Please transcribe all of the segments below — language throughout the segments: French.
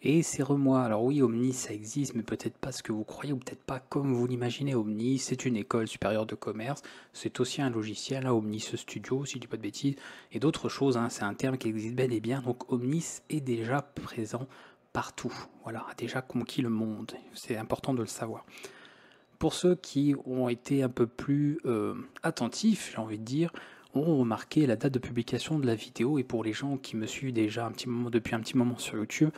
Et c'est Remois. Alors oui, Omnis, ça existe, mais peut-être pas ce que vous croyez, ou peut-être pas comme vous l'imaginez. Omnis, c'est une école supérieure de commerce, c'est aussi un logiciel, hein, Omnis Studio, si je dis pas de bêtises, et d'autres choses, hein, c'est un terme qui existe bel et bien, donc Omnis est déjà présent partout, voilà, a déjà conquis le monde, c'est important de le savoir. Pour ceux qui ont été un peu plus attentifs, j'ai envie de dire, ont remarqué la date de publication de la vidéo, et pour les gens qui me suivent déjà un petit moment, depuis un petit moment sur YouTube,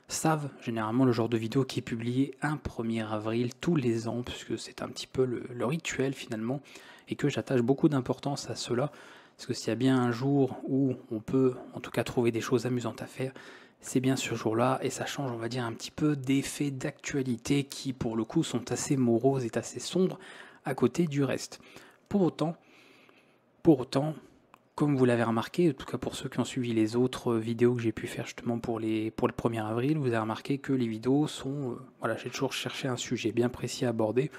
savent généralement le genre de vidéo qui est publié un 1er avril tous les ans, puisque c'est un petit peu le rituel finalement, et que j'attache beaucoup d'importance à cela, parce que s'il y a bien un jour où on peut en tout cas trouver des choses amusantes à faire, c'est bien ce jour-là, et ça change, on va dire, un petit peu des faits d'actualité qui, pour le coup, sont assez moroses et assez sombres à côté du reste. Pour autant, pour autant, comme vous l'avez remarqué, en tout cas pour ceux qui ont suivi les autres vidéos que j'ai pu faire justement pour le 1er avril, vous avez remarqué que les vidéos sont... voilà, j'ai toujours cherché un sujet bien précis à aborder.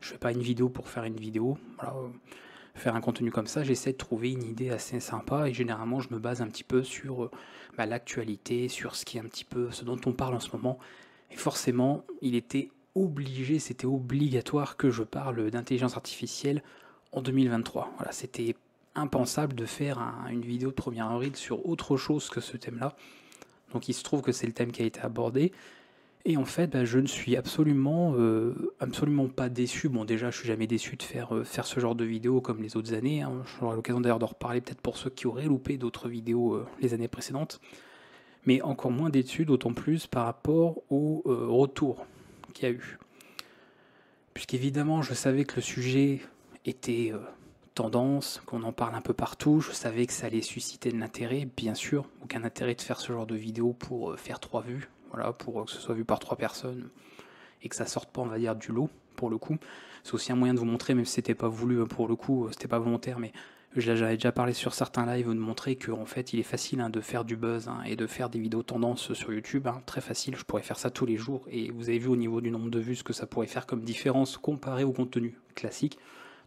Je fais pas une vidéo pour faire une vidéo. Voilà, faire un contenu comme ça, j'essaie de trouver une idée assez sympa et généralement je me base un petit peu sur l'actualité, sur ce qui est un petit peu ce dont on parle en ce moment. Et forcément, il était obligé, c'était obligatoire que je parle d'intelligence artificielle en 2023. Voilà, c'était impensable de faire une vidéo de 1er avril sur autre chose que ce thème-là. Donc il se trouve que c'est le thème qui a été abordé. Et en fait, bah, je ne suis absolument pas déçu. Bon, déjà, je suis jamais déçu de faire ce genre de vidéo comme les autres années, hein. J'aurai l'occasion d'ailleurs d'en reparler peut-être pour ceux qui auraient loupé d'autres vidéos les années précédentes. Mais encore moins déçu, d'autant plus par rapport au retour qu'il y a eu. Puisqu'évidemment, je savais que le sujet était tendance, qu'on en parle un peu partout, je savais que ça allait susciter de l'intérêt, bien sûr, aucun intérêt de faire ce genre de vidéo pour faire 3 vues, voilà, pour que ce soit vu par 3 personnes, et que ça sorte pas, on va dire, du lot, pour le coup. C'est aussi un moyen de vous montrer, même si c'était pas voulu, pour le coup, c'était pas volontaire, mais j'avais déjà parlé sur certains lives de montrer qu'en fait il est facile, hein, de faire du buzz, hein, et de faire des vidéos tendances sur YouTube, hein, très facile, je pourrais faire ça tous les jours, et vous avez vu au niveau du nombre de vues ce que ça pourrait faire comme différence comparé au contenu classique.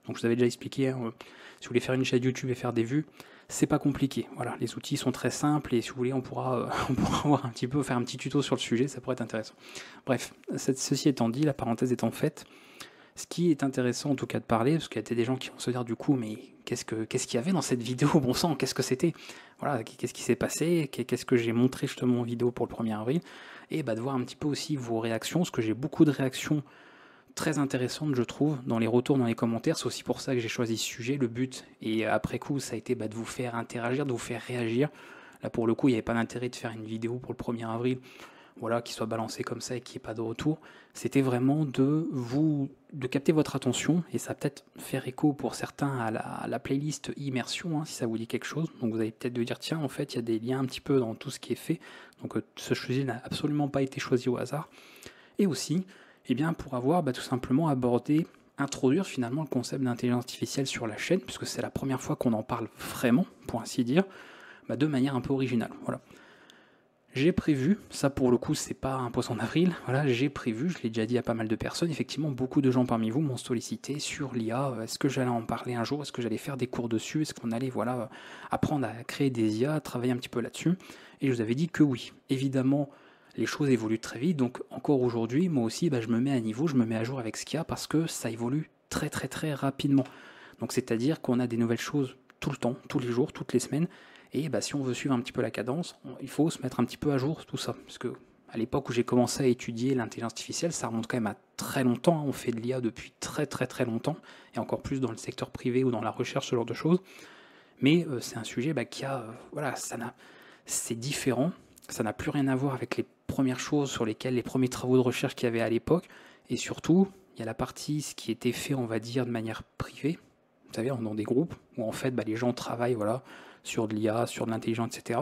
Donc je vous avais déjà expliqué, hein, si vous voulez faire une chaîne YouTube et faire des vues, c'est pas compliqué. Voilà, les outils sont très simples et si vous voulez, on pourra, on pourra voir un petit peu, faire un petit tuto sur le sujet, ça pourrait être intéressant. Bref, ceci étant dit, la parenthèse étant faite, ce qui est intéressant en tout cas de parler, parce qu'il y a des gens qui vont se dire du coup, mais qu'est-ce qu'il y avait dans cette vidéo, bon sang, qu'est-ce que c'était? Voilà, qu'est-ce qui s'est passé? Qu'est-ce que j'ai montré justement en vidéo pour le 1er avril? Et bah, de voir un petit peu aussi vos réactions, parce que j'ai beaucoup de réactions très intéressantes, je trouve, dans les retours, dans les commentaires. C'est aussi pour ça que j'ai choisi ce sujet. Le but, et après coup, ça a été de vous faire interagir, de vous faire réagir. Là, pour le coup, il n'y avait pas d'intérêt de faire une vidéo pour le 1er avril, voilà, qui soit balancée comme ça et qu'il n'y ait pas de retour. C'était vraiment de capter votre attention, et ça va peut-être faire écho pour certains à la playlist Immersion, hein, si ça vous dit quelque chose. Donc vous allez peut-être de dire, tiens, en fait, il y a des liens un petit peu dans tout ce qui est fait. Donc ce sujet n'a absolument pas été choisi au hasard. Et aussi, eh bien, pour avoir tout simplement abordé, introduire finalement le concept d'intelligence artificielle sur la chaîne, puisque c'est la première fois qu'on en parle vraiment, pour ainsi dire, de manière un peu originale. Voilà. J'ai prévu, ça pour le coup c'est pas un poisson d'avril, voilà, j'ai prévu, je l'ai déjà dit à pas mal de personnes, effectivement beaucoup de gens parmi vous m'ont sollicité sur l'IA, est-ce que j'allais en parler un jour, est-ce que j'allais faire des cours dessus, est-ce qu'on allait apprendre à créer des IA, travailler un petit peu là-dessus, et je vous avais dit que oui. Évidemment, les choses évoluent très vite, donc encore aujourd'hui, moi aussi, je me mets à niveau, je me mets à jour avec ce qu'il y a, parce que ça évolue très très très rapidement. Donc c'est-à-dire qu'on a des nouvelles choses tout le temps, tous les jours, toutes les semaines, et si on veut suivre un petit peu la cadence, il faut se mettre un petit peu à jour tout ça. Parce que à l'époque où j'ai commencé à étudier l'intelligence artificielle, ça remonte quand même à très longtemps, hein. On fait de l'IA depuis très très très longtemps, et encore plus dans le secteur privé ou dans la recherche, ce genre de choses. Mais c'est un sujet qui a... c'est différent, ça n'a plus rien à voir avec les premières choses sur lesquelles, les premiers travaux de recherche qu'il y avait à l'époque, et surtout, il y a la partie, ce qui était fait, on va dire, de manière privée, vous savez, dans des groupes, où en fait les gens travaillent, voilà, sur de l'IA, sur de l'intelligence, etc.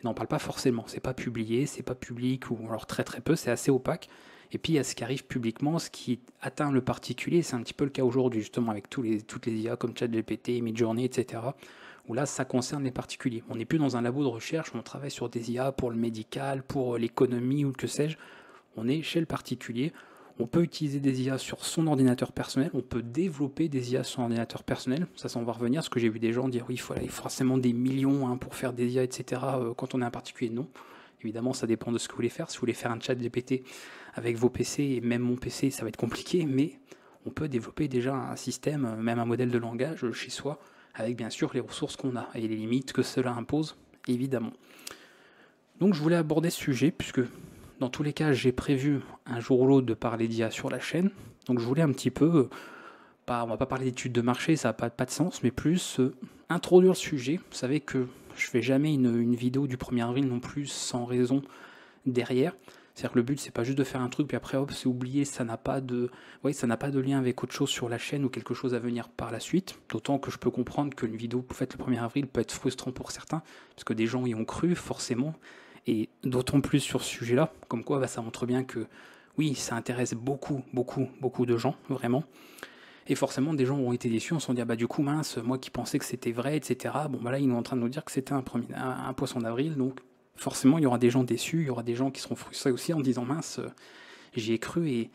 Ils n'en parlent pas forcément, c'est pas publié, c'est pas public, ou alors très très peu, c'est assez opaque. Et puis il y a ce qui arrive publiquement, ce qui atteint le particulier, c'est un petit peu le cas aujourd'hui, justement, avec toutes les IA comme ChatGPT, Midjourney, etc., où là ça concerne les particuliers. On n'est plus dans un labo de recherche où on travaille sur des IA pour le médical, pour l'économie ou que sais-je. On est chez le particulier. On peut utiliser des IA sur son ordinateur personnel, on peut développer des IA sur son ordinateur personnel, ça s'en va revenir, parce que j'ai vu des gens dire oui, il faut forcément des millions, hein, pour faire des IA, etc. Quand on est un particulier, non. Évidemment, ça dépend de ce que vous voulez faire. Si vous voulez faire un chat GPT avec vos PC, et même mon PC, ça va être compliqué, mais on peut développer déjà un système, même un modèle de langage chez soi, avec bien sûr les ressources qu'on a et les limites que cela impose, évidemment. Donc je voulais aborder ce sujet, puisque dans tous les cas, j'ai prévu un jour ou l'autre de parler d'IA sur la chaîne. Donc je voulais un petit peu, on va pas parler d'études de marché, ça n'a pas de sens, mais plus introduire le sujet. Vous savez que je fais jamais une vidéo du 1er avril non plus sans raison derrière. C'est-à-dire que le but, c'est pas juste de faire un truc, puis après, hop, c'est oublié, ça n'a pas de lien avec autre chose sur la chaîne ou quelque chose à venir par la suite. D'autant que je peux comprendre qu'une vidéo que vous faites le 1er avril peut être frustrant pour certains, parce que des gens y ont cru, forcément, et d'autant plus sur ce sujet-là, comme quoi ça montre bien que, oui, ça intéresse beaucoup de gens, vraiment. Et forcément, des gens ont été déçus, on se sont dit, du coup, mince, moi qui pensais que c'était vrai, etc. Bon, là, ils sont en train de nous dire que c'était un poisson d'avril, donc forcément, il y aura des gens déçus, il y aura des gens qui seront frustrés aussi en disant, mince, j'y ai cru et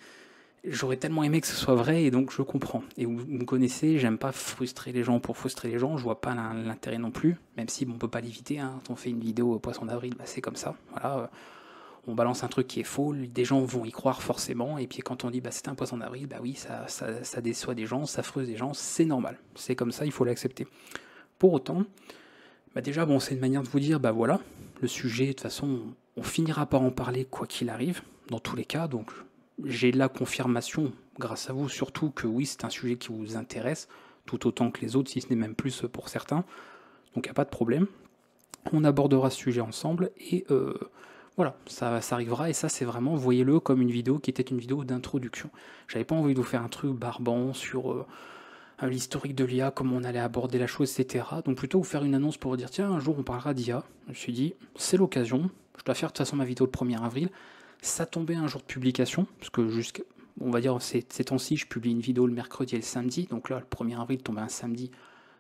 j'aurais tellement aimé que ce soit vrai, et donc je comprends. Et vous me connaissez, j'aime pas frustrer les gens pour frustrer les gens, je vois pas l'intérêt non plus, même si on peut pas l'éviter, hein. Quand on fait une vidéo poisson d'avril, c'est comme ça, voilà. On balance un truc qui est faux, des gens vont y croire forcément, et puis quand on dit c'est un poisson d'avril, oui, ça déçoit des gens, ça frustre des gens, c'est normal, c'est comme ça, il faut l'accepter. Pour autant, déjà, c'est une manière de vous dire, voilà, le sujet, de toute façon, on finira par en parler quoi qu'il arrive, dans tous les cas, donc j'ai la confirmation, grâce à vous surtout, que oui, c'est un sujet qui vous intéresse, tout autant que les autres, si ce n'est même plus pour certains, donc il n'y a pas de problème. On abordera ce sujet ensemble, et voilà, ça arrivera, et ça c'est vraiment, voyez-le comme une vidéo qui était une vidéo d'introduction. J'avais pas envie de vous faire un truc barbant sur l'historique de l'IA, comment on allait aborder la chose, etc. Donc plutôt vous faire une annonce pour vous dire, tiens, un jour on parlera d'IA. Je me suis dit, c'est l'occasion, je dois faire de toute façon ma vidéo le 1er avril. Ça tombait un jour de publication, parce que on va dire, ces temps-ci, je publie une vidéo le mercredi et le samedi, donc là, le 1er avril tombait un samedi.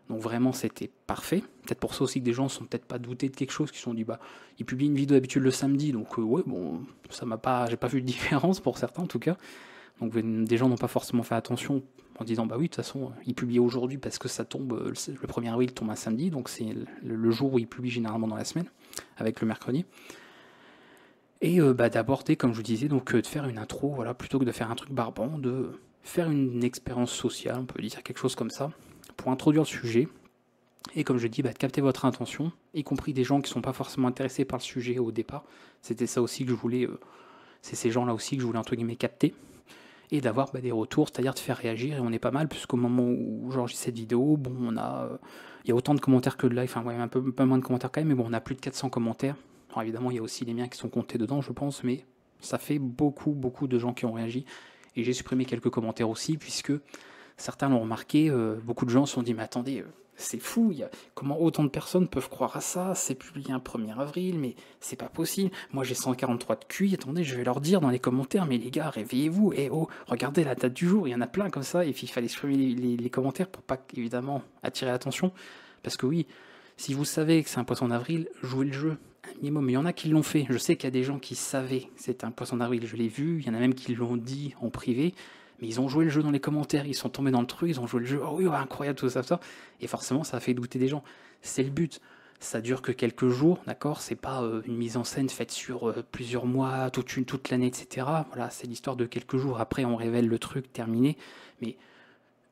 Donc vraiment, c'était parfait. Peut-être pour ça aussi que des gens ne sont peut-être pas doutés de quelque chose, qui se sont dit, ils publient une vidéo d'habitude le samedi, donc ça m'a pas, j'ai pas vu de différence pour certains en tout cas. Donc des gens n'ont pas forcément fait attention en disant, oui, de toute façon, ils publient aujourd'hui parce que ça tombe, le 1er avril tombe un samedi, donc c'est le jour où ils publient généralement dans la semaine, avec le mercredi. Et d'aborder, comme je vous disais, donc de faire une intro, voilà, plutôt que de faire un truc barbant, de faire une expérience sociale, on peut dire quelque chose comme ça, pour introduire le sujet, et comme je dis, de capter votre intention, y compris des gens qui ne sont pas forcément intéressés par le sujet au départ. C'était ça aussi que je voulais, c'est ces gens-là aussi que je voulais entre guillemets capter, et d'avoir des retours, c'est-à-dire de faire réagir, et on est pas mal, puisqu'au moment où j'enregistre cette vidéo, il y a autant de commentaires que de likes, un peu moins de commentaires quand même, mais on a plus de 400 commentaires. Alors évidemment, il y a aussi les miens qui sont comptés dedans, je pense, mais ça fait beaucoup de gens qui ont réagi, et j'ai supprimé quelques commentaires aussi, puisque certains l'ont remarqué, beaucoup de gens se sont dit, mais attendez, c'est fou, comment autant de personnes peuvent croire à ça, c'est publié un 1er avril, mais c'est pas possible, moi j'ai 143 de QI, attendez, je vais leur dire dans les commentaires, mais les gars, réveillez-vous, et regardez la date du jour, il y en a plein comme ça, et puis il fallait supprimer les commentaires pour pas, évidemment, attirer l'attention, parce que oui, si vous savez que c'est un poisson d'avril, jouez le jeu, un minimum, mais il y en a qui l'ont fait, je sais qu'il y a des gens qui savaient que c'était un poisson d'avril, je l'ai vu, il y en a même qui l'ont dit en privé, mais ils ont joué le jeu dans les commentaires, ils sont tombés dans le truc, ils ont joué le jeu, oh oui, incroyable, tout ça, et forcément ça a fait douter des gens. C'est le but. Ça dure que quelques jours, d'accord, c'est pas une mise en scène faite sur plusieurs mois, toute l'année, etc. Voilà, c'est l'histoire de quelques jours, après on révèle le truc, terminé, mais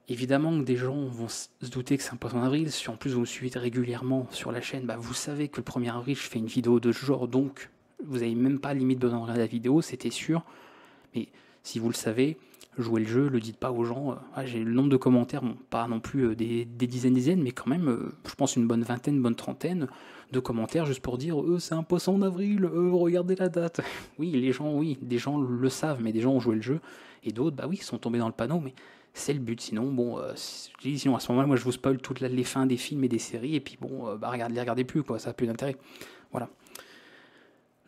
évidemment que des gens vont se douter que c'est un poisson d'avril. Si en plus vous me suivez régulièrement sur la chaîne, vous savez que le 1er avril je fais une vidéo de ce genre, donc vous n'avez même pas limite besoin de regarder la vidéo, c'était sûr, mais si vous le savez, jouez le jeu, le dites pas aux gens. J'ai le nombre de commentaires, pas non plus des dizaines, mais quand même, je pense une bonne vingtaine, une bonne trentaine de commentaires juste pour dire c'est un poisson d'avril, regardez la date. Oui, des gens le savent, mais des gens ont joué le jeu, et d'autres, oui, sont tombés dans le panneau, mais c'est le but. Sinon, sinon à ce moment-là, moi je vous spoil toutes les fins des films et des séries, et puis regardez plus, quoi, ça n'a plus d'intérêt. Voilà.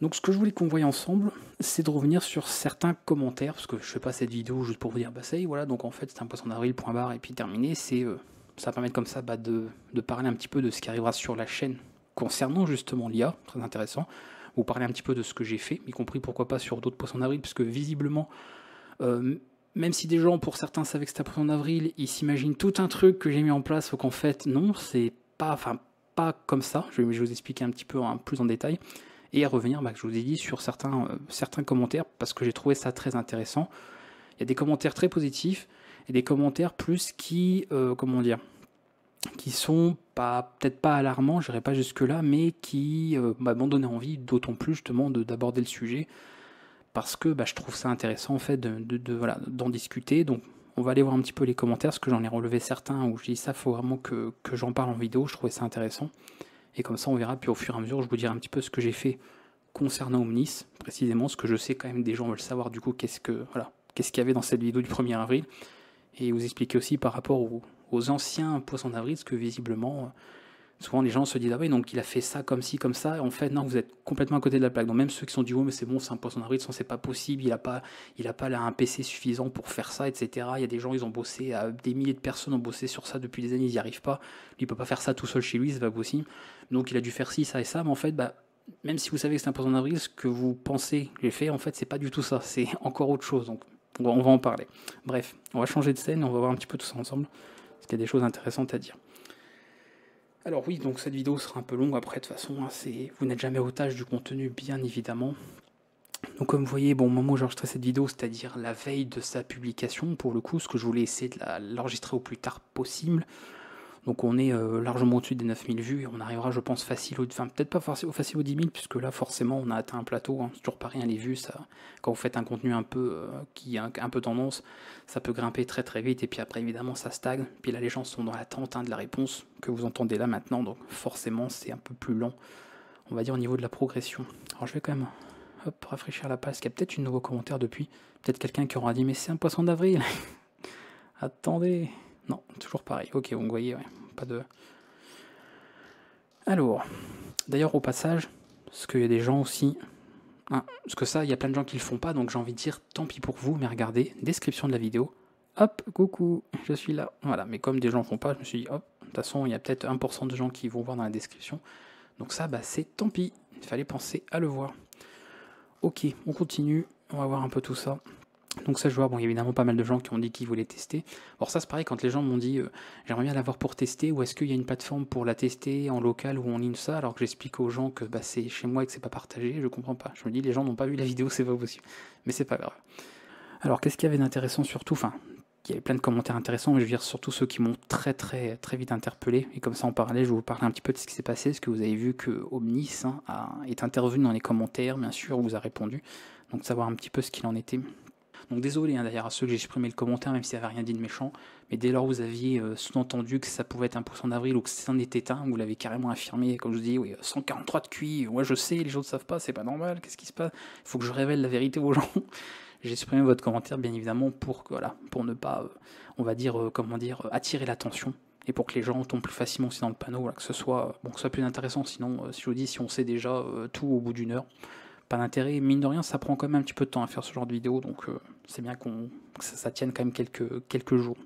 Donc ce que je voulais qu'on voie ensemble, c'est de revenir sur certains commentaires, parce que je fais pas cette vidéo juste pour vous dire ça y est, voilà, donc en fait c'est un poisson d'avril, point barre, et puis terminé, ça va permettre comme ça de parler un petit peu de ce qui arrivera sur la chaîne concernant justement l'IA, très intéressant, vous parler un petit peu de ce que j'ai fait, y compris pourquoi pas sur d'autres poissons d'avril, parce que visiblement, même si des gens, pour certains, savaient que c'était un poisson d'avril, ils s'imaginent tout un truc que j'ai mis en place, donc en fait non, c'est pas comme ça, je vais vous expliquer un petit peu plus en détail. et à revenir, je vous ai dit, sur certains commentaires, parce que j'ai trouvé ça très intéressant. Il y a des commentaires très positifs, et des commentaires plus qui, comment dire, qui sont peut-être pas alarmants, je n'irai pas jusque-là, mais qui m'ont donné envie, d'autant plus justement, d'aborder le sujet, parce que je trouve ça intéressant en fait voilà, d'en discuter. Donc on va aller voir un petit peu les commentaires, parce que j'en ai relevé certains où je dis ça, faut vraiment que j'en parle en vidéo, je trouvais ça intéressant. Et comme ça on verra, puis au fur et à mesure je vous dirai un petit peu ce que j'ai fait concernant Omnis, précisément, ce que je sais quand même des gens veulent savoir du coup qu'est-ce qu'il y avait dans cette vidéo du 1er avril, et vous expliquer aussi par rapport aux anciens poissons d'avril, parce que visiblement, souvent les gens se disent ah oui, donc il a fait ça comme ci, comme ça, et en fait non, vous êtes complètement à côté de la plaque. Donc même ceux qui sont dit oh mais c'est bon, c'est un poisson d'avril, c'est pas possible, il a pas là un PC suffisant pour faire ça, etc. Il y a des gens, ils ont bossé, des milliers de personnes ont bossé sur ça depuis des années, ils n'y arrivent pas, lui il peut pas faire ça tout seul chez lui, c'est pas possible, donc il a dû faire ci, ça et ça, mais en fait même si vous savez que c'est un poisson d'avril, ce que vous pensez que j'ai fait, en fait c'est pas du tout ça, c'est encore autre chose, donc on va en parler. Bref, on va changer de scène et on va voir un petit peu tout ça ensemble, parce qu'il y a des choses intéressantes à dire. Alors oui, donc cette vidéo sera un peu longue après, de toute façon, vous n'êtes jamais otage du contenu, bien évidemment. Donc comme vous voyez, au moment où j'ai enregistré cette vidéo, c'est-à-dire la veille de sa publication, pour le coup, ce que je voulais essayer de l'enregistrer au plus tard possible. Donc on est largement au-dessus des 9000 vues, et on arrivera, je pense, facile, peut-être pas facile aux 10 000, puisque là, forcément, on a atteint un plateau, c'est toujours pareil, les vues, ça, quand vous faites un contenu un peu, qui a un peu tendance, ça peut grimper très très vite, et puis après, évidemment, ça stagne, puis là, les gens sont dans l'attente de la réponse que vous entendez là maintenant, donc forcément, c'est un peu plus lent, on va dire, au niveau de la progression. Alors je vais quand même, rafraîchir la page, parce qu'il y a peut-être une nouveau commentaire depuis, peut-être quelqu'un qui aura dit, mais c'est un poisson d'avril. Attendez. Non, toujours pareil. Ok, vous voyez, ouais, pas de... Alors, d'ailleurs, au passage, parce qu'il y a des gens aussi... parce que ça, il y a plein de gens qui le font pas, donc j'ai envie de dire, tant pis pour vous, mais regardez, description de la vidéo. Hop, coucou, je suis là. Voilà, mais comme des gens font pas, je me suis dit, hop, de toute façon, il y a peut-être 1% de gens qui vont voir dans la description. Donc ça, c'est tant pis, il fallait penser à le voir. Ok, on continue, on va voir un peu tout ça. Donc ça je vois, il y a évidemment pas mal de gens qui ont dit qu'ils voulaient tester. Alors ça c'est pareil, quand les gens m'ont dit j'aimerais bien l'avoir pour tester, ou est-ce qu'il y a une plateforme pour la tester en local ou en ligne, ça, alors que j'explique aux gens que c'est chez moi et que c'est pas partagé, je comprends pas. Je me dis les gens n'ont pas vu la vidéo, c'est pas possible. Mais c'est pas grave. Alors qu'est-ce qu'il y avait d'intéressant surtout, il y avait plein de commentaires intéressants, mais je veux dire surtout ceux qui m'ont très vite interpellé, et comme ça en parallèle je vais vous parler un petit peu de ce qui s'est passé, parce que vous avez vu que Omnis est intervenu dans les commentaires, bien sûr, vous a répondu, donc savoir un petit peu ce qu'il en était. Donc désolé d'ailleurs à ceux que j'ai supprimé le commentaire, même s'il n'y avait rien dit de méchant, mais dès lors vous aviez sous-entendu que ça pouvait être un poisson d'avril ou que c'en était un, vous l'avez carrément affirmé, comme je vous dis, oui, 143 de QI, ouais je sais, les gens ne savent pas, c'est pas normal, qu'est-ce qui se passe, il faut que je révèle la vérité aux gens. J'ai supprimé votre commentaire bien évidemment pour ne pas, on va dire, attirer l'attention, et pour que les gens tombent plus facilement aussi dans le panneau, que ce soit plus intéressant, sinon si je vous dis, si on sait déjà tout au bout d'une heure, pas d'intérêt, mine de rien ça prend quand même un petit peu de temps à faire ce genre de vidéo, donc c'est bien que ça tienne quand même quelques jours.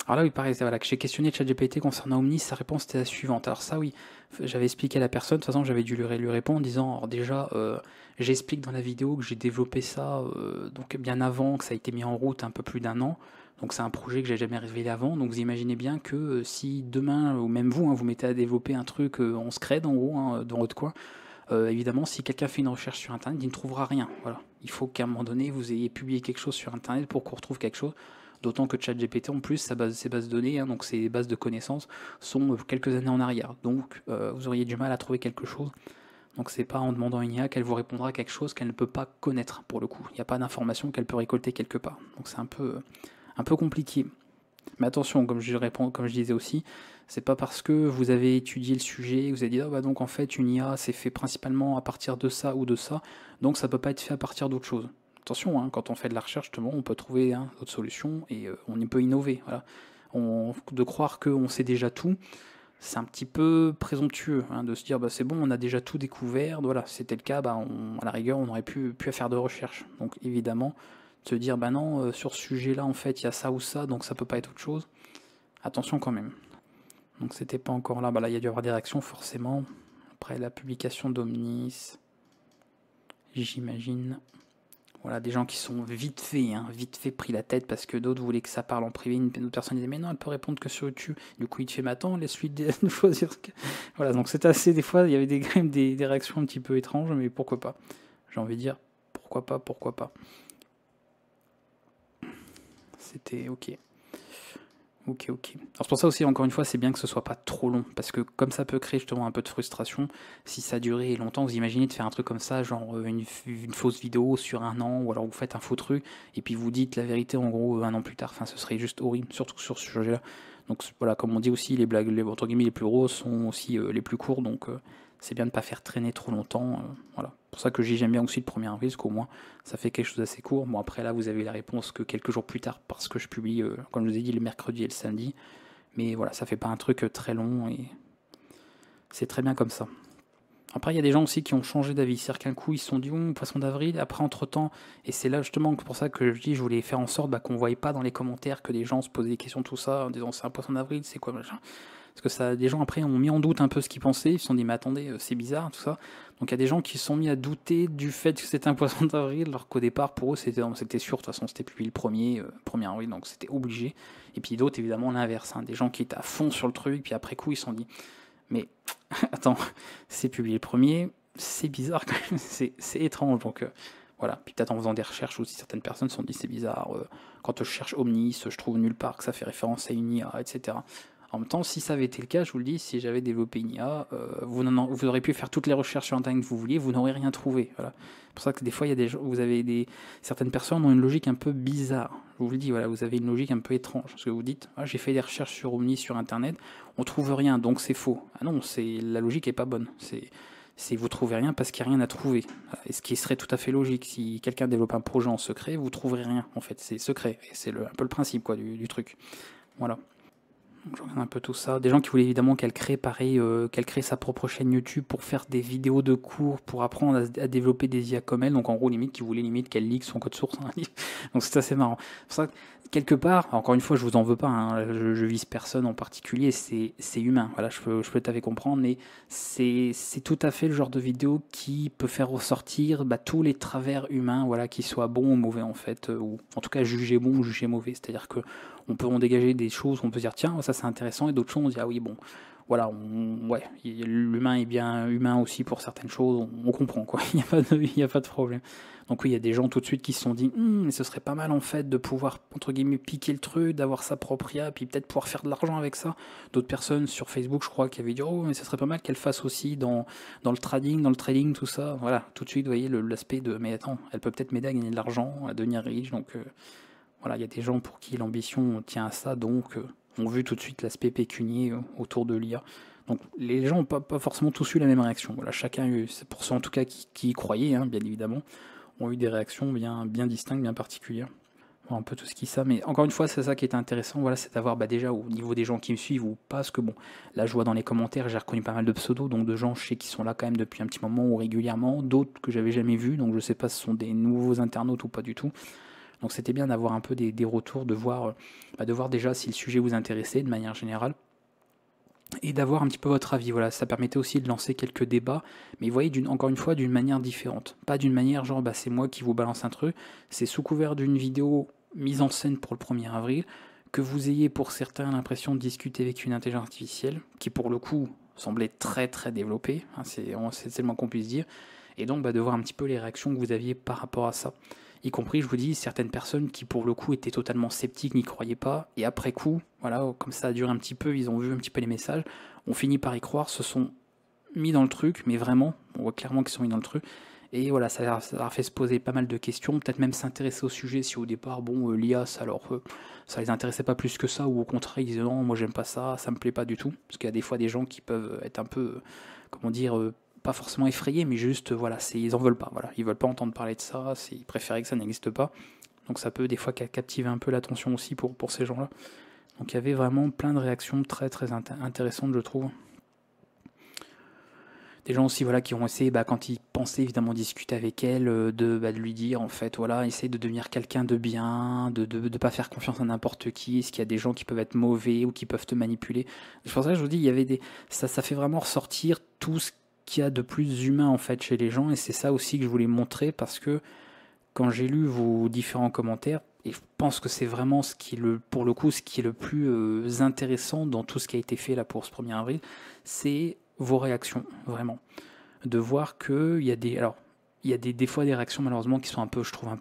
Alors là oui pareil, que j'ai questionné ChatGPT concernant Omnis, sa réponse était la suivante. Alors ça oui, j'avais expliqué à la personne, de toute façon j'avais dû lui répondre en disant, alors déjà j'explique dans la vidéo que j'ai développé ça donc bien avant, que ça a été mis en route un peu plus d'1 an, donc c'est un projet que j'ai jamais révélé avant, donc vous imaginez bien que si demain, ou même vous, vous mettez à développer un truc en scred en gros, dans votre coin, évidemment, si quelqu'un fait une recherche sur Internet, il ne trouvera rien. Voilà. Il faut qu'à un moment donné, vous ayez publié quelque chose sur Internet pour qu'on retrouve quelque chose. D'autant que ChatGPT, en plus, ses bases de données, donc ses bases de connaissances, sont quelques années en arrière. Donc, vous auriez du mal à trouver quelque chose. Donc, c'est pas en demandant à une IA qu'elle vous répondra quelque chose qu'elle ne peut pas connaître, pour le coup. Il n'y a pas d'information qu'elle peut récolter quelque part. Donc, c'est un peu compliqué. Mais attention, comme je disais aussi, c'est pas parce que vous avez étudié le sujet, vous avez dit donc en fait une IA c'est fait principalement à partir de ça ou de ça, donc ça peut pas être fait à partir d'autre chose. Attention, quand on fait de la recherche, justement, on peut trouver d'autres solutions et on peut innover. Voilà. De croire qu'on sait déjà tout, c'est un petit peu présomptueux de se dire c'est bon, on a déjà tout découvert. Voilà, si c'était le cas, à la rigueur, on n'aurait plus à faire de recherche. Donc évidemment, se dire non, sur ce sujet-là, en fait, il y a ça ou ça, donc ça peut pas être autre chose. Attention quand même. Donc c'était pas encore là. Là, il y a dû y avoir des réactions, forcément. Après la publication d'Omnis, j'imagine. Voilà, des gens qui sont vite fait pris la tête parce que d'autres voulaient que ça parle en privé. Une autre personne disait mais non, elle peut répondre que sur YouTube. Du coup, il te fait mais attends, laisse-lui choisir. Voilà, donc c'était assez, des fois, il y avait quand même des réactions un petit peu étranges, mais pourquoi pas. J'ai envie de dire, pourquoi pas. C'était ok. Ok. Alors c'est pour ça aussi, encore une fois, c'est bien que ce soit pas trop long, parce que comme ça peut créer justement un peu de frustration, si ça durait longtemps, vous imaginez de faire un truc comme ça, genre une fausse vidéo sur un an, ou alors vous faites un faux truc, et puis vous dites la vérité en gros un an plus tard, enfin ce serait juste horrible, surtout sur ce sujet-là. Donc voilà, comme on dit aussi, les blagues, entre guillemets, les plus grosses sont aussi les plus courts, donc c'est bien de ne pas faire traîner trop longtemps, voilà. C'est pour ça que j'aime bien aussi le 1er avril, parce qu'au moins ça fait quelque chose d'assez court. Bon après là vous avez la réponse que quelques jours plus tard, parce que je publie, comme je vous ai dit, le mercredi et le samedi, mais voilà, ça fait pas un truc très long, et c'est très bien comme ça. Après, il y a des gens aussi qui ont changé d'avis. C'est-à-dire qu'un coup, ils se sont dit, poisson d'avril. Après, entre-temps, et c'est là justement pour ça que je dis, je voulais faire en sorte qu'on ne voyait pas dans les commentaires que des gens se posaient des questions, tout ça, en disant c'est un poisson d'avril, c'est quoi, machin. Parce que ça, des gens après ont mis en doute un peu ce qu'ils pensaient. Ils se sont dit, mais attendez, c'est bizarre, tout ça. Donc il y a des gens qui se sont mis à douter du fait que c'était un poisson d'avril, alors qu'au départ, pour eux, c'était sûr. De toute façon, c'était publié le 1er avril, donc c'était obligé. Et puis d'autres, évidemment, l'inverse. Des gens qui étaient à fond sur le truc, puis après coup, ils se sont dit, mais attends, c'est publié le 1er, c'est bizarre quand même, c'est étrange. Donc voilà, puis peut-être en faisant des recherches aussi, certaines personnes se sont dit c'est bizarre, quand je cherche Omnis, je trouve nulle part que ça fait référence à une IA, etc. En même temps, si ça avait été le cas, je vous le dis, si j'avais développé une IA, vous auriez pu faire toutes les recherches sur Internet que vous vouliez, vous n'aurez rien trouvé. Voilà. C'est pour ça que des fois, il y a des gens, certaines personnes ont une logique un peu bizarre. Je vous le dis, voilà, vous avez une logique un peu étrange. Parce que vous dites, j'ai fait des recherches sur Omnis sur Internet, on trouve rien, donc c'est faux. Ah non, la logique est pas bonne. C'est vous trouvez rien parce qu'il n'y a rien à trouver. Et ce qui serait tout à fait logique, si quelqu'un développe un projet en secret, vous trouverez rien. En fait, c'est secret. Et c'est un peu le principe du truc. Voilà. Donc, je regarde un peu tout ça. Des gens qui voulaient évidemment qu'elle crée sa propre chaîne YouTube pour faire des vidéos de cours, pour apprendre à développer des IA comme elle. Donc en gros, limite, qui voulait limite qu'elle leak son code source. Donc c'est assez marrant. C'est pour ça que, quelque part, encore une fois, je vous en veux pas, je vise personne en particulier, c'est humain. Voilà, je peux tout à fait comprendre, mais c'est tout à fait le genre de vidéo qui peut faire ressortir tous les travers humains, voilà, qu'ils soient bons ou mauvais en fait, ou en tout cas jugés bons ou jugés mauvais. C'est-à-dire que on peut en dégager des choses, on peut dire tiens ça c'est intéressant, et d'autres choses on dit ah oui bon voilà, l'humain est bien humain aussi pour certaines choses, on comprend quoi, il n'y a pas de problème. Donc oui, il y a des gens tout de suite qui se sont dit mais ce serait pas mal en fait de pouvoir entre guillemets piquer le truc, d'avoir sa propre IA, puis peut-être pouvoir faire de l'argent avec ça. D'autres personnes sur Facebook je crois qui avaient dit oh mais ce serait pas mal qu'elle fasse aussi dans le trading, tout ça. Voilà, tout de suite vous voyez l'aspect de mais attends, elle peut peut-être m'aider à gagner de l'argent, à devenir riche, donc voilà, il y a des gens pour qui l'ambition tient à ça, donc ont vu tout de suite l'aspect pécunier autour de l'IA. Donc les gens n'ont pas forcément tous eu la même réaction. Voilà, chacun a eu, c'est pour ceux en tout cas qui y croyaient, bien évidemment, ont eu des réactions bien distinctes, bien particulières. Voilà, un peu tout ce qui ça, mais encore une fois, c'est ça qui est intéressant, voilà, c'est d'avoir déjà au niveau des gens qui me suivent ou pas, parce que bon, là je vois dans les commentaires, j'ai reconnu pas mal de pseudos, donc de gens je sais qui sont là quand même depuis un petit moment ou régulièrement, d'autres que j'avais jamais vus, donc je sais pas si ce sont des nouveaux internautes ou pas du tout. Donc c'était bien d'avoir un peu des retours, de voir déjà si le sujet vous intéressait de manière générale, et d'avoir un petit peu votre avis. Voilà, ça permettait aussi de lancer quelques débats, mais vous voyez, encore une fois, d'une manière différente. Pas d'une manière genre c'est moi qui vous balance un truc, c'est sous couvert d'une vidéo mise en scène pour le 1er avril, que vous ayez pour certains l'impression de discuter avec une intelligence artificielle, qui pour le coup semblait très très développée, c'est tellement qu'on puisse dire, et donc de voir un petit peu les réactions que vous aviez par rapport à ça. Y compris, je vous dis, certaines personnes qui pour le coup étaient totalement sceptiques, n'y croyaient pas, et après coup, voilà, comme ça a duré un petit peu, ils ont vu un petit peu les messages, ont fini par y croire, se sont mis dans le truc, mais vraiment, on voit clairement qu'ils sont mis dans le truc, et voilà, ça leur a fait se poser pas mal de questions, peut-être même s'intéresser au sujet si au départ, l'IA, ça les intéressait pas plus que ça, ou au contraire, ils disaient non, moi j'aime pas ça, ça me plaît pas du tout, parce qu'il y a des fois des gens qui peuvent être un peu, comment dire, pas forcément effrayés, mais juste, voilà, ils en veulent pas, voilà, ils veulent pas entendre parler de ça, ils préféraient que ça n'existe pas, donc ça peut des fois captiver un peu l'attention aussi pour ces gens-là. Donc il y avait vraiment plein de réactions très très intéressantes, je trouve. Des gens aussi voilà, qui ont essayé, quand ils pensaient évidemment discuter avec elle, de lui dire en fait, voilà, essaye de devenir quelqu'un de bien, de pas faire confiance à n'importe qui, est-ce qu'il y a des gens qui peuvent être mauvais ou qui peuvent te manipuler. C'est pour ça que je vous dis, il y avait ça fait vraiment ressortir tout ce qu'il y a de plus humain en fait chez les gens, et c'est ça aussi que je voulais montrer, parce que quand j'ai lu vos différents commentaires, et je pense que c'est vraiment pour le coup, ce qui est le plus intéressant dans tout ce qui a été fait là pour ce 1er avril, c'est vos réactions, vraiment. De voir qu'il y a il y a des fois des réactions malheureusement qui sont je trouve un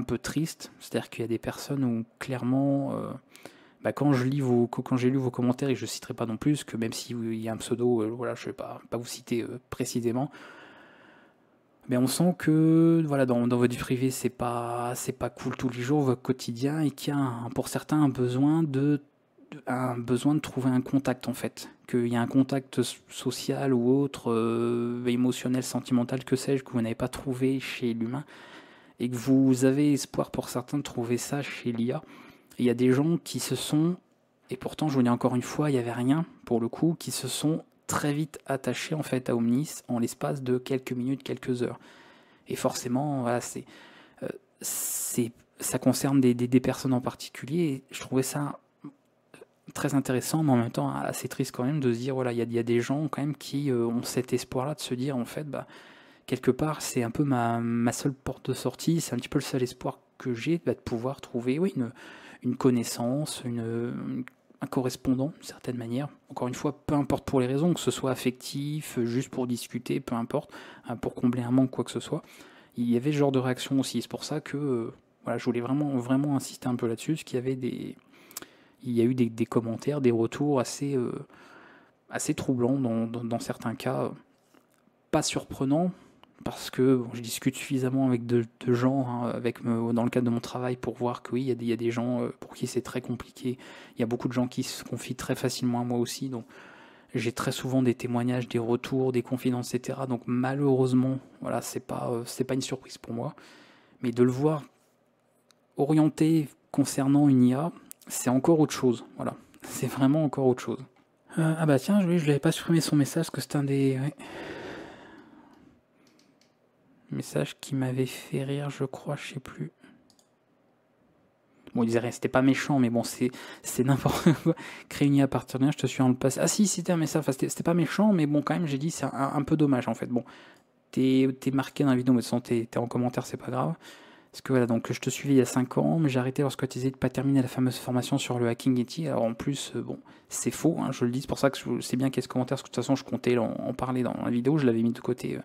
peu tristes. C'est-à-dire qu'il y a des personnes où clairement, quand j'ai lu vos commentaires, et je ne citerai pas non plus, que même s'il y a un pseudo, voilà, je ne vais pas vous citer précisément, mais on sent que voilà, dans votre vie privée, c'est pas cool tous les jours, votre quotidien, et qu'il y a pour certains un besoin de trouver un contact en fait. Qu'il y a un contact social ou autre, émotionnel, sentimental, que sais-je, que vous n'avez pas trouvé chez l'humain, et que vous avez espoir pour certains de trouver ça chez l'IA. Il y a des gens qui se sont, et pourtant je vous dis encore une fois, il n'y avait rien pour le coup, qui se sont très vite attachés en fait à Omnis en l'espace de quelques minutes, quelques heures. Et forcément, voilà, ça concerne des personnes en particulier, et je trouvais ça très intéressant, mais en même temps assez triste quand même de se dire, voilà, il y a des gens quand même qui ont cet espoir-là de se dire, en fait, quelque part, c'est un peu ma seule porte de sortie, c'est un petit peu le seul espoir que j'ai, de pouvoir trouver une connaissance, un correspondant d'une certaine manière. Encore une fois, peu importe pour les raisons, que ce soit affectif, juste pour discuter, peu importe, pour combler un manque, quoi que ce soit. Il y avait ce genre de réaction aussi. C'est pour ça que voilà, je voulais vraiment insister un peu là-dessus, parce qu'il y a eu des commentaires, des retours assez troublants dans certains cas. Pas surprenants, parce que je discute suffisamment avec de gens, hein, dans le cadre de mon travail, pour voir que oui, il y a des gens pour qui c'est très compliqué. Il y a beaucoup de gens qui se confient très facilement à moi aussi, donc j'ai très souvent des témoignages, des retours, des confidences, etc. Donc malheureusement, voilà, c'est pas une surprise pour moi. Mais de le voir orienté concernant une IA, c'est encore autre chose. Voilà, c'est vraiment encore autre chose. Ah bah tiens, je l'avais pas supprimé son message, parce que c'est un des... Ouais. Message qui m'avait fait rire, je crois, je sais plus. Bon, il disait rien, c'était pas méchant, mais bon, c'est n'importe quoi. Créer une IA partenaire, je te suis en le passé. Ah si, c'était un message, enfin, c'était pas méchant, mais bon, quand même, j'ai dit, c'est un peu dommage, en fait. Bon, t'es marqué dans la vidéo, mais de toute façon, t'es en commentaire, c'est pas grave. Parce que voilà, donc je te suivais il y a 5 ans, mais j'ai arrêté lorsque tu disais de pas terminer la fameuse formation sur le hacking Yeti. Alors en plus, bon, c'est faux, hein, je le dis, c'est pour ça que c'est bien qu'il y ait ce commentaire, parce que de toute façon, je comptais en parler dans la vidéo, je l'avais mis de côté,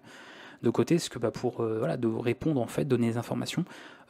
parce que pour voilà, de répondre, en fait, donner des informations.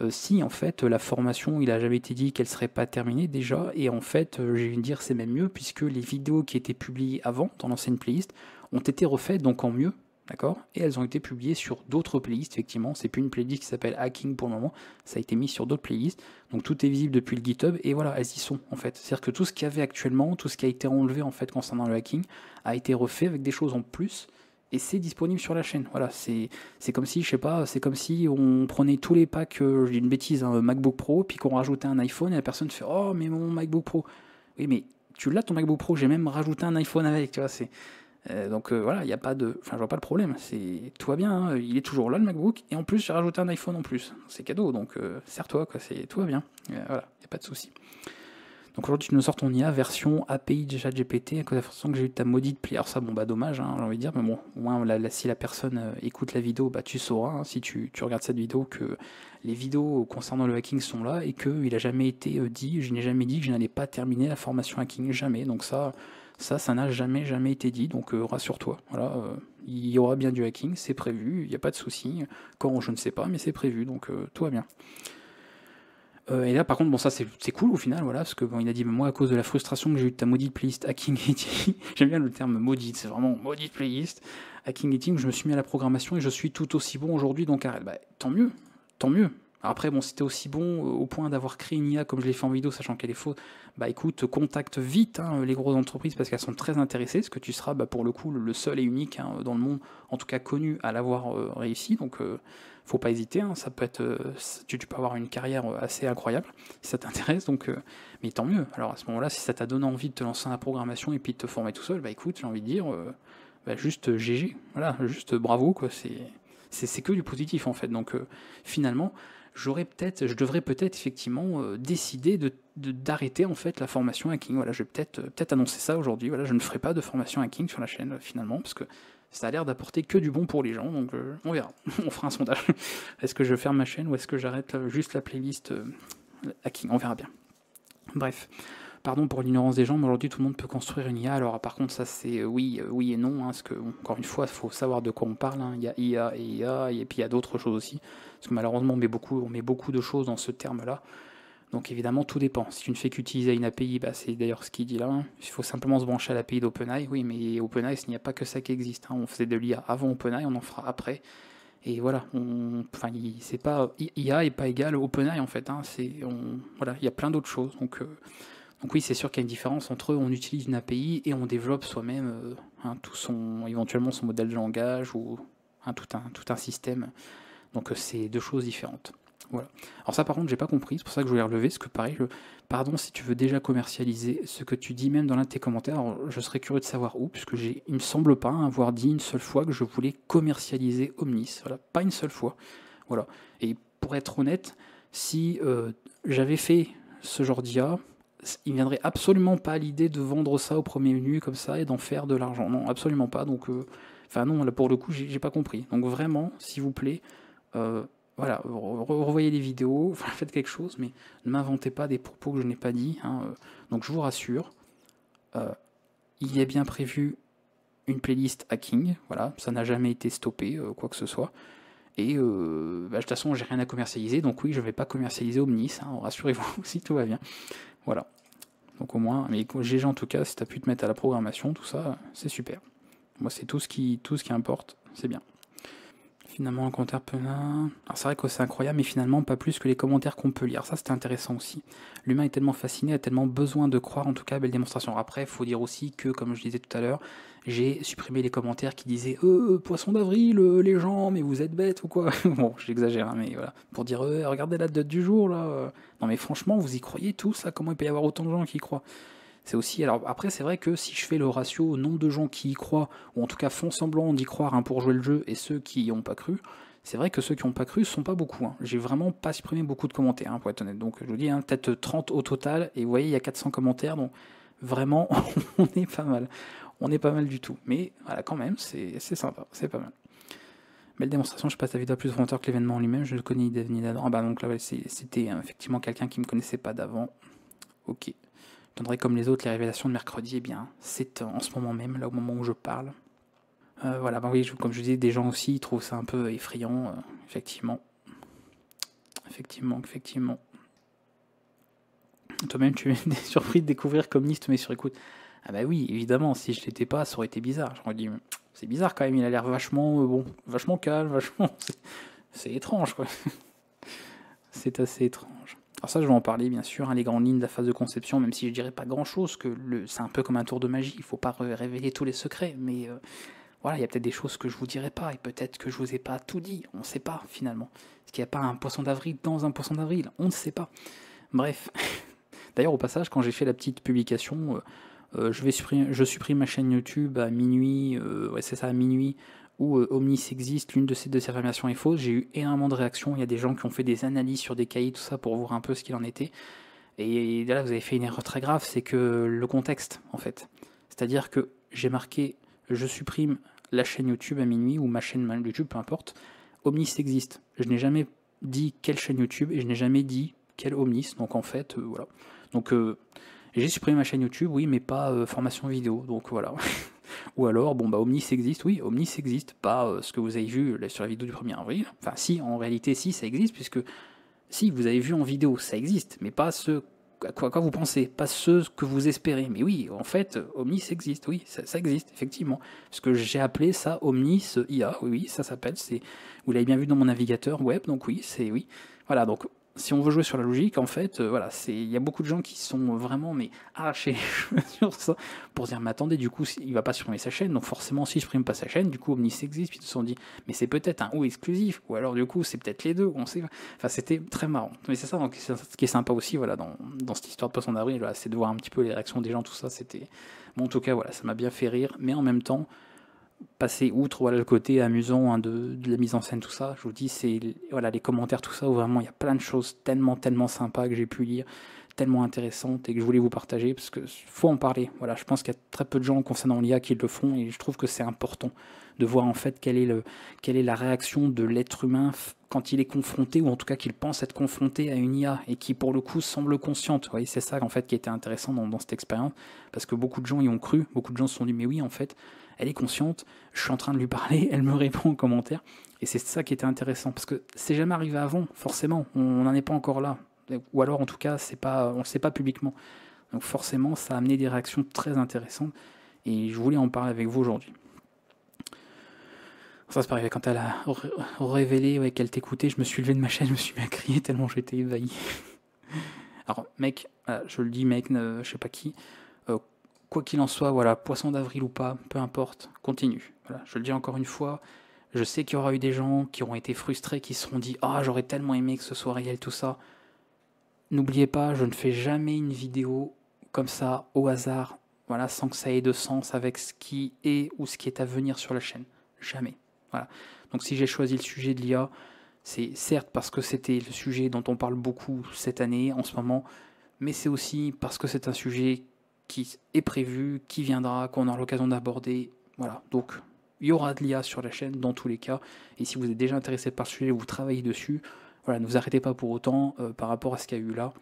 Si en fait la formation, il a jamais été dit qu'elle serait pas terminée déjà, et en fait, j'ai envie de dire, c'est même mieux, puisque les vidéos qui étaient publiées avant dans l'ancienne playlist ont été refaites, donc en mieux. D'accord. Et elles ont été publiées sur d'autres playlists, effectivement. C'est plus une playlist qui s'appelle Hacking pour le moment. Ça a été mis sur d'autres playlists. Donc tout est visible depuis le GitHub. Et voilà, elles y sont, en fait. C'est-à-dire que tout ce qu'il y avait actuellement, tout ce qui a été enlevé, en fait, concernant le hacking, a été refait avec des choses en plus. Et c'est disponible sur la chaîne. Voilà, c'est comme si, je sais pas, c'est comme si on prenait tous les packs, je dis une bêtise, un MacBook Pro, puis qu'on rajoutait un iPhone, et la personne fait « Oh, mais mon MacBook Pro !» Oui, mais tu l'as ton MacBook Pro, j'ai même rajouté un iPhone avec, tu vois, c'est... donc voilà, il n'y a pas de... Enfin, je vois pas le problème, tout va bien, hein, il est toujours là le MacBook, et en plus j'ai rajouté un iPhone en plus, c'est cadeau, donc sers-toi, quoi, tout va bien, voilà, il n'y a pas de souci. Donc aujourd'hui tu nous sors ton IA version API de ChatGPT à cause de la façon que j'ai eu ta maudite playlist. Alors ça, bon bah dommage, hein, j'ai envie de dire, mais bon, au moins si la personne écoute la vidéo, bah tu sauras, hein, si tu regardes cette vidéo, que les vidéos concernant le hacking sont là, et qu'il n'a jamais été dit, je n'ai jamais dit que je n'allais pas terminer la formation hacking, jamais, donc ça n'a jamais été dit, donc rassure-toi, voilà, il y aura bien du hacking, c'est prévu, il n'y a pas de souci, quand je ne sais pas, mais c'est prévu, donc tout va bien. Et là par contre, bon ça c'est cool au final, voilà, parce que bon, il a dit, mais moi à cause de la frustration que j'ai eu de ta maudite playlist Hacking Yeti, j'aime bien le terme maudite, c'est vraiment maudite playlist, Hacking Yeti, je me suis mis à la programmation et je suis tout aussi bon aujourd'hui, donc arrête, bah tant mieux, tant mieux. Après, bon, si t'es aussi bon au point d'avoir créé une IA comme je l'ai fait en vidéo, sachant qu'elle est fausse, bah écoute, contacte vite les grosses entreprises, parce qu'elles sont très intéressées, parce que tu seras pour le coup le seul et unique dans le monde, en tout cas connu, à l'avoir réussi, donc faut pas hésiter, ça peut être, tu peux avoir une carrière assez incroyable, si ça t'intéresse, donc, mais tant mieux. Alors à ce moment-là, si ça t'a donné envie de te lancer dans la programmation et puis de te former tout seul, bah écoute, j'ai envie de dire, juste GG, voilà, juste bravo, quoi, c'est que du positif en fait, donc finalement, je devrais peut-être effectivement décider d'arrêter en fait la formation hacking. Voilà, je vais peut-être annoncer ça aujourd'hui. Voilà, je ne ferai pas de formation hacking sur la chaîne finalement, parce que ça a l'air d'apporter que du bon pour les gens, donc on verra. On fera un sondage. Est-ce que je ferme ma chaîne ou est-ce que j'arrête juste la playlist hacking? On verra bien. Bref. Pardon pour l'ignorance des gens, mais aujourd'hui tout le monde peut construire une IA. Alors par contre ça c'est oui et non, hein, parce que encore une fois il faut savoir de quoi on parle. Hein. Il y a IA et IA, et puis il y a d'autres choses aussi. Parce que malheureusement on met beaucoup de choses dans ce terme-là. Donc évidemment tout dépend. Si tu ne fais qu'utiliser une API, bah, c'est d'ailleurs ce qu'il dit là. Hein. Il faut simplement se brancher à l'API d'OpenAI. Oui, mais OpenAI, il n'y a pas que ça qui existe. Hein. On faisait de l'IA avant OpenAI, on en fera après. Et voilà, c'est pas IA est pas égal OpenAI en fait. Hein. Voilà, il y a plein d'autres choses. Donc oui, c'est sûr qu'il y a une différence entre on utilise une API et on développe soi-même éventuellement son modèle de langage ou tout un système. Donc c'est deux choses différentes. Voilà. Alors ça par contre j'ai pas compris, c'est pour ça que je voulais relever, parce que pareil, pardon si tu veux déjà commercialiser ce que tu dis même dans l'un de tes commentaires, alors, je serais curieux de savoir où, puisque il me semble pas avoir dit une seule fois que je voulais commercialiser Omnis, voilà, pas une seule fois. Voilà. Et pour être honnête, si j'avais fait ce genre d'IA, il ne viendrait absolument pas à l'idée de vendre ça au premier venu comme ça et d'en faire de l'argent. Non, absolument pas. Donc, non, là pour le coup, j'ai pas compris. Donc vraiment, s'il vous plaît, voilà, revoyez les vidéos, faites quelque chose, mais ne m'inventez pas des propos que je n'ai pas dit. Hein. Donc je vous rassure, il y a bien prévu une playlist hacking, voilà, ça n'a jamais été stoppé, quoi que ce soit. Et de toute façon, j'ai rien à commercialiser, donc oui, je ne vais pas commercialiser Omnis, hein, rassurez-vous si tout va bien. Voilà. Donc au moins, mais GG en tout cas, si tu as pu te mettre à la programmation, tout ça, c'est super. Moi, c'est tout ce qui importe, c'est bien. Finalement, un commentaire plein. Alors c'est vrai que c'est incroyable, mais finalement, pas plus que les commentaires qu'on peut lire. Ça, c'était intéressant aussi. L'humain est tellement fasciné, a tellement besoin de croire, en tout cas, belle démonstration. Après, il faut dire aussi que, comme je disais tout à l'heure, j'ai supprimé les commentaires qui disaient poisson d'avril, les gens, mais vous êtes bêtes ou quoi? Bon, j'exagère, hein, mais voilà. Pour dire regardez la date du jour, là. Non, mais franchement, vous y croyez tous, là? Comment il peut y avoir autant de gens qui y croient? C'est aussi, alors après c'est vrai que si je fais le ratio au nombre de gens qui y croient, ou en tout cas font semblant d'y croire pour jouer le jeu, et ceux qui n'y ont pas cru, c'est vrai que ceux qui n'ont pas cru ne sont pas beaucoup. Hein. J'ai vraiment pas supprimé beaucoup de commentaires, pour être honnête. Donc je vous dis, peut-être 30 au total, et vous voyez, il y a 400 commentaires, donc vraiment, on est pas mal. On est pas mal du tout. Mais voilà, quand même, c'est sympa, c'est pas mal. Belle démonstration, je passe la vidéo plus volontaire que l'événement en lui-même, je le connais ni d'avant. Ah bah donc là, c'était effectivement quelqu'un qui me connaissait pas d'avant. Ok. Je donnerai comme les autres les révélations de mercredi, eh bien, c'est en ce moment même, là au moment où je parle. Voilà, bah oui, comme je disais, des gens aussi ils trouvent ça un peu effrayant, effectivement. Effectivement. Toi-même, tu es surpris de découvrir Omnis te met sur écoute. Ah bah oui, évidemment, si je l'étais pas, ça aurait été bizarre. J'aurais dit, c'est bizarre quand même, il a l'air vachement, vachement calme, vachement... C'est étrange, quoi. C'est assez étrange. Alors ça, je vais en parler, bien sûr, les grandes lignes de la phase de conception, même si je dirais pas grand-chose, que c'est un peu comme un tour de magie, il faut pas révéler tous les secrets, mais voilà, il y a peut-être des choses que je vous dirai pas, et peut-être que je vous ai pas tout dit, on ne sait pas, finalement. Est-ce qu'il n'y a pas un poisson d'avril dans un poisson d'avril? On ne sait pas. Bref. D'ailleurs, au passage, quand j'ai fait la petite publication, je supprime ma chaîne YouTube à minuit, c'est ça, à minuit, où Omnis existe, l'une de ces deux affirmations est fausse. J'ai eu énormément de réactions, il y a des gens qui ont fait des analyses sur des cahiers, tout ça, pour voir un peu ce qu'il en était. Et là, vous avez fait une erreur très grave, c'est que le contexte, en fait. C'est-à-dire que j'ai marqué, je supprime la chaîne YouTube à minuit, ou ma chaîne YouTube, peu importe, Omnis existe. Je n'ai jamais dit quelle chaîne YouTube, et je n'ai jamais dit quel Omnis, donc en fait, voilà. Donc j'ai supprimé ma chaîne YouTube, oui, mais pas formation vidéo, donc voilà. Ou alors, Omnis existe, oui, Omnis existe, pas ce que vous avez vu là, sur la vidéo du 1er avril. Enfin, si, en réalité, si, ça existe, puisque si, vous avez vu en vidéo, ça existe, mais pas ce à quoi vous pensez, pas ce que vous espérez. Mais oui, en fait, Omnis existe, oui, ça existe, effectivement. Parce que j'ai appelé ça Omnis IA, oui, ça s'appelle, vous l'avez bien vu dans mon navigateur web, donc oui, oui. Voilà, donc si on veut jouer sur la logique, en fait, voilà, il y a beaucoup de gens qui sont vraiment arrachés sur ça pour se dire, mais attendez, du coup, il va pas supprimer sa chaîne, donc forcément, si je supprime pas sa chaîne, du coup, Omnis existe, puis ils se sont dit, mais c'est peut-être un ou exclusif, ou alors du coup, c'est peut-être les deux, on sait. Enfin, c'était très marrant. Mais c'est ça, donc, ce qui est sympa aussi, voilà, dans cette histoire de poisson d'avril, voilà, c'est de voir un petit peu les réactions des gens, tout ça, c'était. Bon, en tout cas, voilà, ça m'a bien fait rire, mais en même temps, passer outre le côté amusant de la mise en scène, tout ça, je vous dis, c'est les commentaires, tout ça, où vraiment il y a plein de choses tellement sympas que j'ai pu lire, tellement intéressante et que je voulais vous partager parce que faut en parler. Voilà, je pense qu'il y a très peu de gens concernant l'IA qui le font et je trouve que c'est important de voir en fait quelle est la réaction de l'être humain quand il est confronté ou en tout cas qu'il pense être confronté à une IA et qui pour le coup semble consciente. Vous voyez, c'est ça en fait qui était intéressant dans cette expérience parce que beaucoup de gens y ont cru, beaucoup de gens se sont dit mais oui en fait elle est consciente, je suis en train de lui parler, elle me répond en commentaire et c'est ça qui était intéressant parce que c'est jamais arrivé avant forcément, on n'en est pas encore là. Ou alors en tout cas on ne le sait pas publiquement. Donc forcément ça a amené des réactions très intéressantes et je voulais en parler avec vous aujourd'hui. Ça c'est pareil, quand elle a révélé qu'elle t'écoutait, je me suis levé de ma chaise, je me suis mis à crier tellement j'étais ébahi. Alors mec, je le dis mec, je sais pas qui, quoi qu'il en soit, voilà, poisson d'avril ou pas, peu importe, continue. Voilà, je le dis encore une fois, je sais qu'il y aura eu des gens qui auront été frustrés, qui se seront dit « Ah, j'aurais tellement aimé que ce soit réel, tout ça ». N'oubliez pas, je ne fais jamais une vidéo comme ça, au hasard, voilà, sans que ça ait de sens avec ce qui est ou ce qui est à venir sur la chaîne. Jamais. Voilà. Donc si j'ai choisi le sujet de l'IA, c'est certes parce que c'était le sujet dont on parle beaucoup cette année, en ce moment, mais c'est aussi parce que c'est un sujet qui est prévu, qui viendra, qu'on aura l'occasion d'aborder. Voilà. Donc il y aura de l'IA sur la chaîne dans tous les cas. Et si vous êtes déjà intéressé par ce sujet, vous travaillez dessus, voilà, ne vous arrêtez pas pour autant par rapport à ce qu'il y a eu là.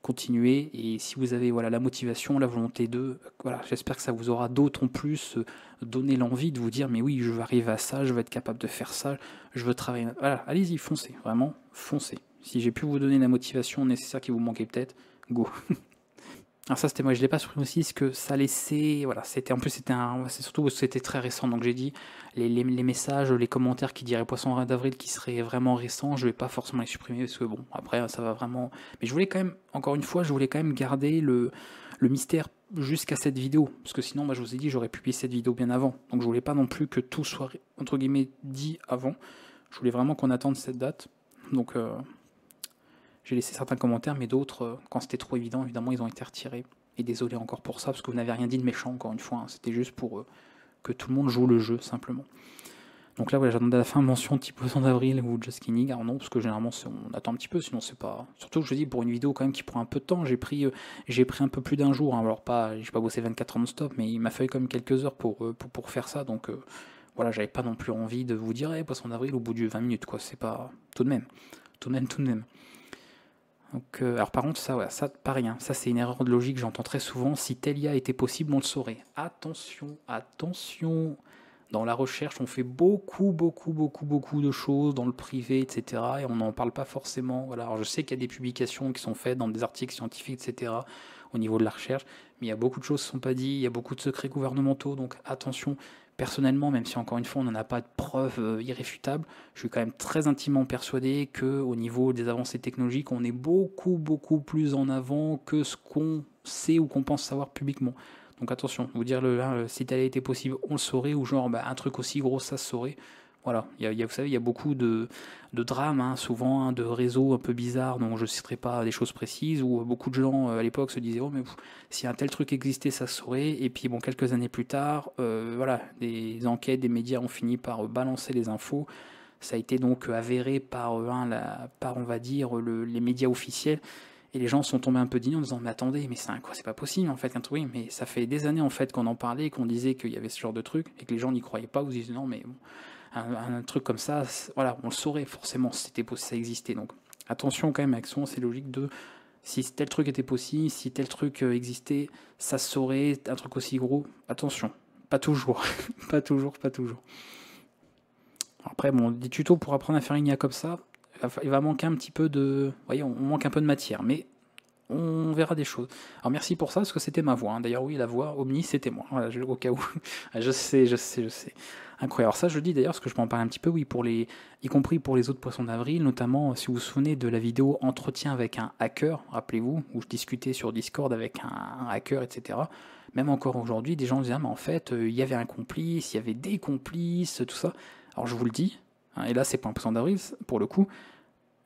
Continuez et si vous avez voilà, la motivation, la volonté de, voilà, j'espère que ça vous aura d'autant plus donné l'envie de vous dire mais oui, je vais arriver à ça, je vais être capable de faire ça, je veux travailler. Voilà, allez-y, foncez, vraiment, foncez. Si j'ai pu vous donner la motivation nécessaire qui vous manquait peut-être, go. Alors ça c'était moi, je l'ai pas supprimé aussi, parce que ça laissait, voilà, c'était en plus c'est surtout parce que c'était très récent, donc j'ai dit les messages, les commentaires qui diraient Poisson d'avril qui seraient vraiment récents, je vais pas forcément les supprimer parce que bon, après ça va vraiment, mais je voulais quand même, encore une fois, je voulais quand même garder le mystère jusqu'à cette vidéo, parce que sinon, je vous ai dit, j'aurais publié cette vidéo bien avant, donc je voulais pas non plus que tout soit entre guillemets dit avant, je voulais vraiment qu'on attende cette date, donc j'ai laissé certains commentaires, mais d'autres, quand c'était trop évident, évidemment, ils ont été retirés. Et désolé encore pour ça, parce que vous n'avez rien dit de méchant, encore une fois. Hein. C'était juste pour que tout le monde joue le jeu, simplement. Donc là, voilà, j'attendais à la fin mention type Poisson d'avril ou Just Kidding. Alors non, parce que généralement, on attend un petit peu, sinon c'est pas... Surtout, je dis, pour une vidéo quand même qui prend un peu de temps, j'ai pris un peu plus d'un jour. Hein. Alors j'ai pas bossé 24 heures non-stop, mais il m'a fallu quand même quelques heures pour faire ça. Donc voilà, j'avais pas non plus envie de vous dire, Poisson d'avril au bout de 20 minutes, quoi. C'est pas... Tout de même. Tout de même. Donc, alors par contre, ça, ouais, ça pareil, hein, ça c'est une erreur de logique, j'entends très souvent, si tel IA était possible, on le saurait. Attention, attention, dans la recherche, on fait beaucoup de choses dans le privé, etc. Et on n'en parle pas forcément. Voilà. Alors je sais qu'il y a des publications qui sont faites dans des articles scientifiques, etc. au niveau de la recherche, mais il y a beaucoup de choses qui ne sont pas dites, il y a beaucoup de secrets gouvernementaux, donc attention. Personnellement, même si encore une fois on n'en a pas de preuves irréfutables, je suis quand même très intimement persuadé qu'au niveau des avancées technologiques, on est beaucoup plus en avant que ce qu'on sait ou qu'on pense savoir publiquement. Donc attention, vous dire si tel a été possible, on le saurait, ou genre un truc aussi gros, ça se saurait. Voilà, vous savez, il y a beaucoup de drames, hein, souvent, hein, de réseaux un peu bizarres, dont je ne citerai pas des choses précises, où beaucoup de gens à l'époque se disaient « Oh, mais si un tel truc existait, ça se saurait ». Et puis, bon, quelques années plus tard, voilà, des enquêtes, des médias ont fini par balancer les infos. Ça a été donc avéré par on va dire, les médias officiels. Et les gens sont tombés un peu dignes en disant « Mais attendez, mais c'est pas possible, en fait, un truc, oui, mais ça fait des années, en fait, qu'on en parlait, qu'on disait qu'il y avait ce genre de truc, et que les gens n'y croyaient pas, ou se disaient « Non, mais bon, un truc comme ça, voilà, on le saurait forcément si ça existait. » Donc attention quand même avec son, c'est logique de si tel truc était possible, si tel truc existait, ça se saurait, un truc aussi gros. Attention, pas toujours, pas toujours. Après, bon, des tutos pour apprendre à faire une IA comme ça, il va manquer un petit peu de... Vous voyez, on manque un peu de matière, mais on verra des choses. Alors merci pour ça, parce que c'était ma voix. Hein. D'ailleurs, oui, la voix Omni, c'était moi. Voilà, au cas où. je sais. Incroyable. Alors ça, je le dis d'ailleurs, parce que je peux en parler un petit peu, oui, y compris pour les autres poissons d'avril, notamment si vous vous souvenez de la vidéo Entretien avec un hacker, rappelez-vous, où je discutais sur Discord avec un hacker, etc. Même encore aujourd'hui, des gens disaient, ah, mais en fait, il y avait un complice, il y avait des complices, tout ça. Alors je vous le dis, hein, et là c'est pas un poisson d'avril, pour le coup,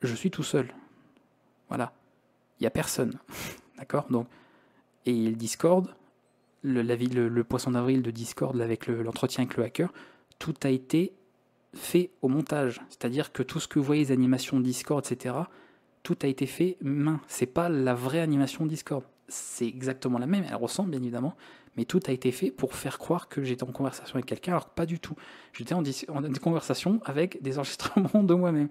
je suis tout seul. Voilà. Il n'y a personne. D'accord. Donc, et le Discord, le poisson d'avril de Discord avec l'entretien avec le hacker, tout a été fait au montage. C'est-à-dire que tout ce que vous voyez, les animations de Discord, etc., tout a été fait main. C'est pas la vraie animation Discord. C'est exactement la même, elle ressemble bien évidemment, mais tout a été fait pour faire croire que j'étais en conversation avec quelqu'un, alors que pas du tout. J'étais en conversation avec des enregistrements de moi-même.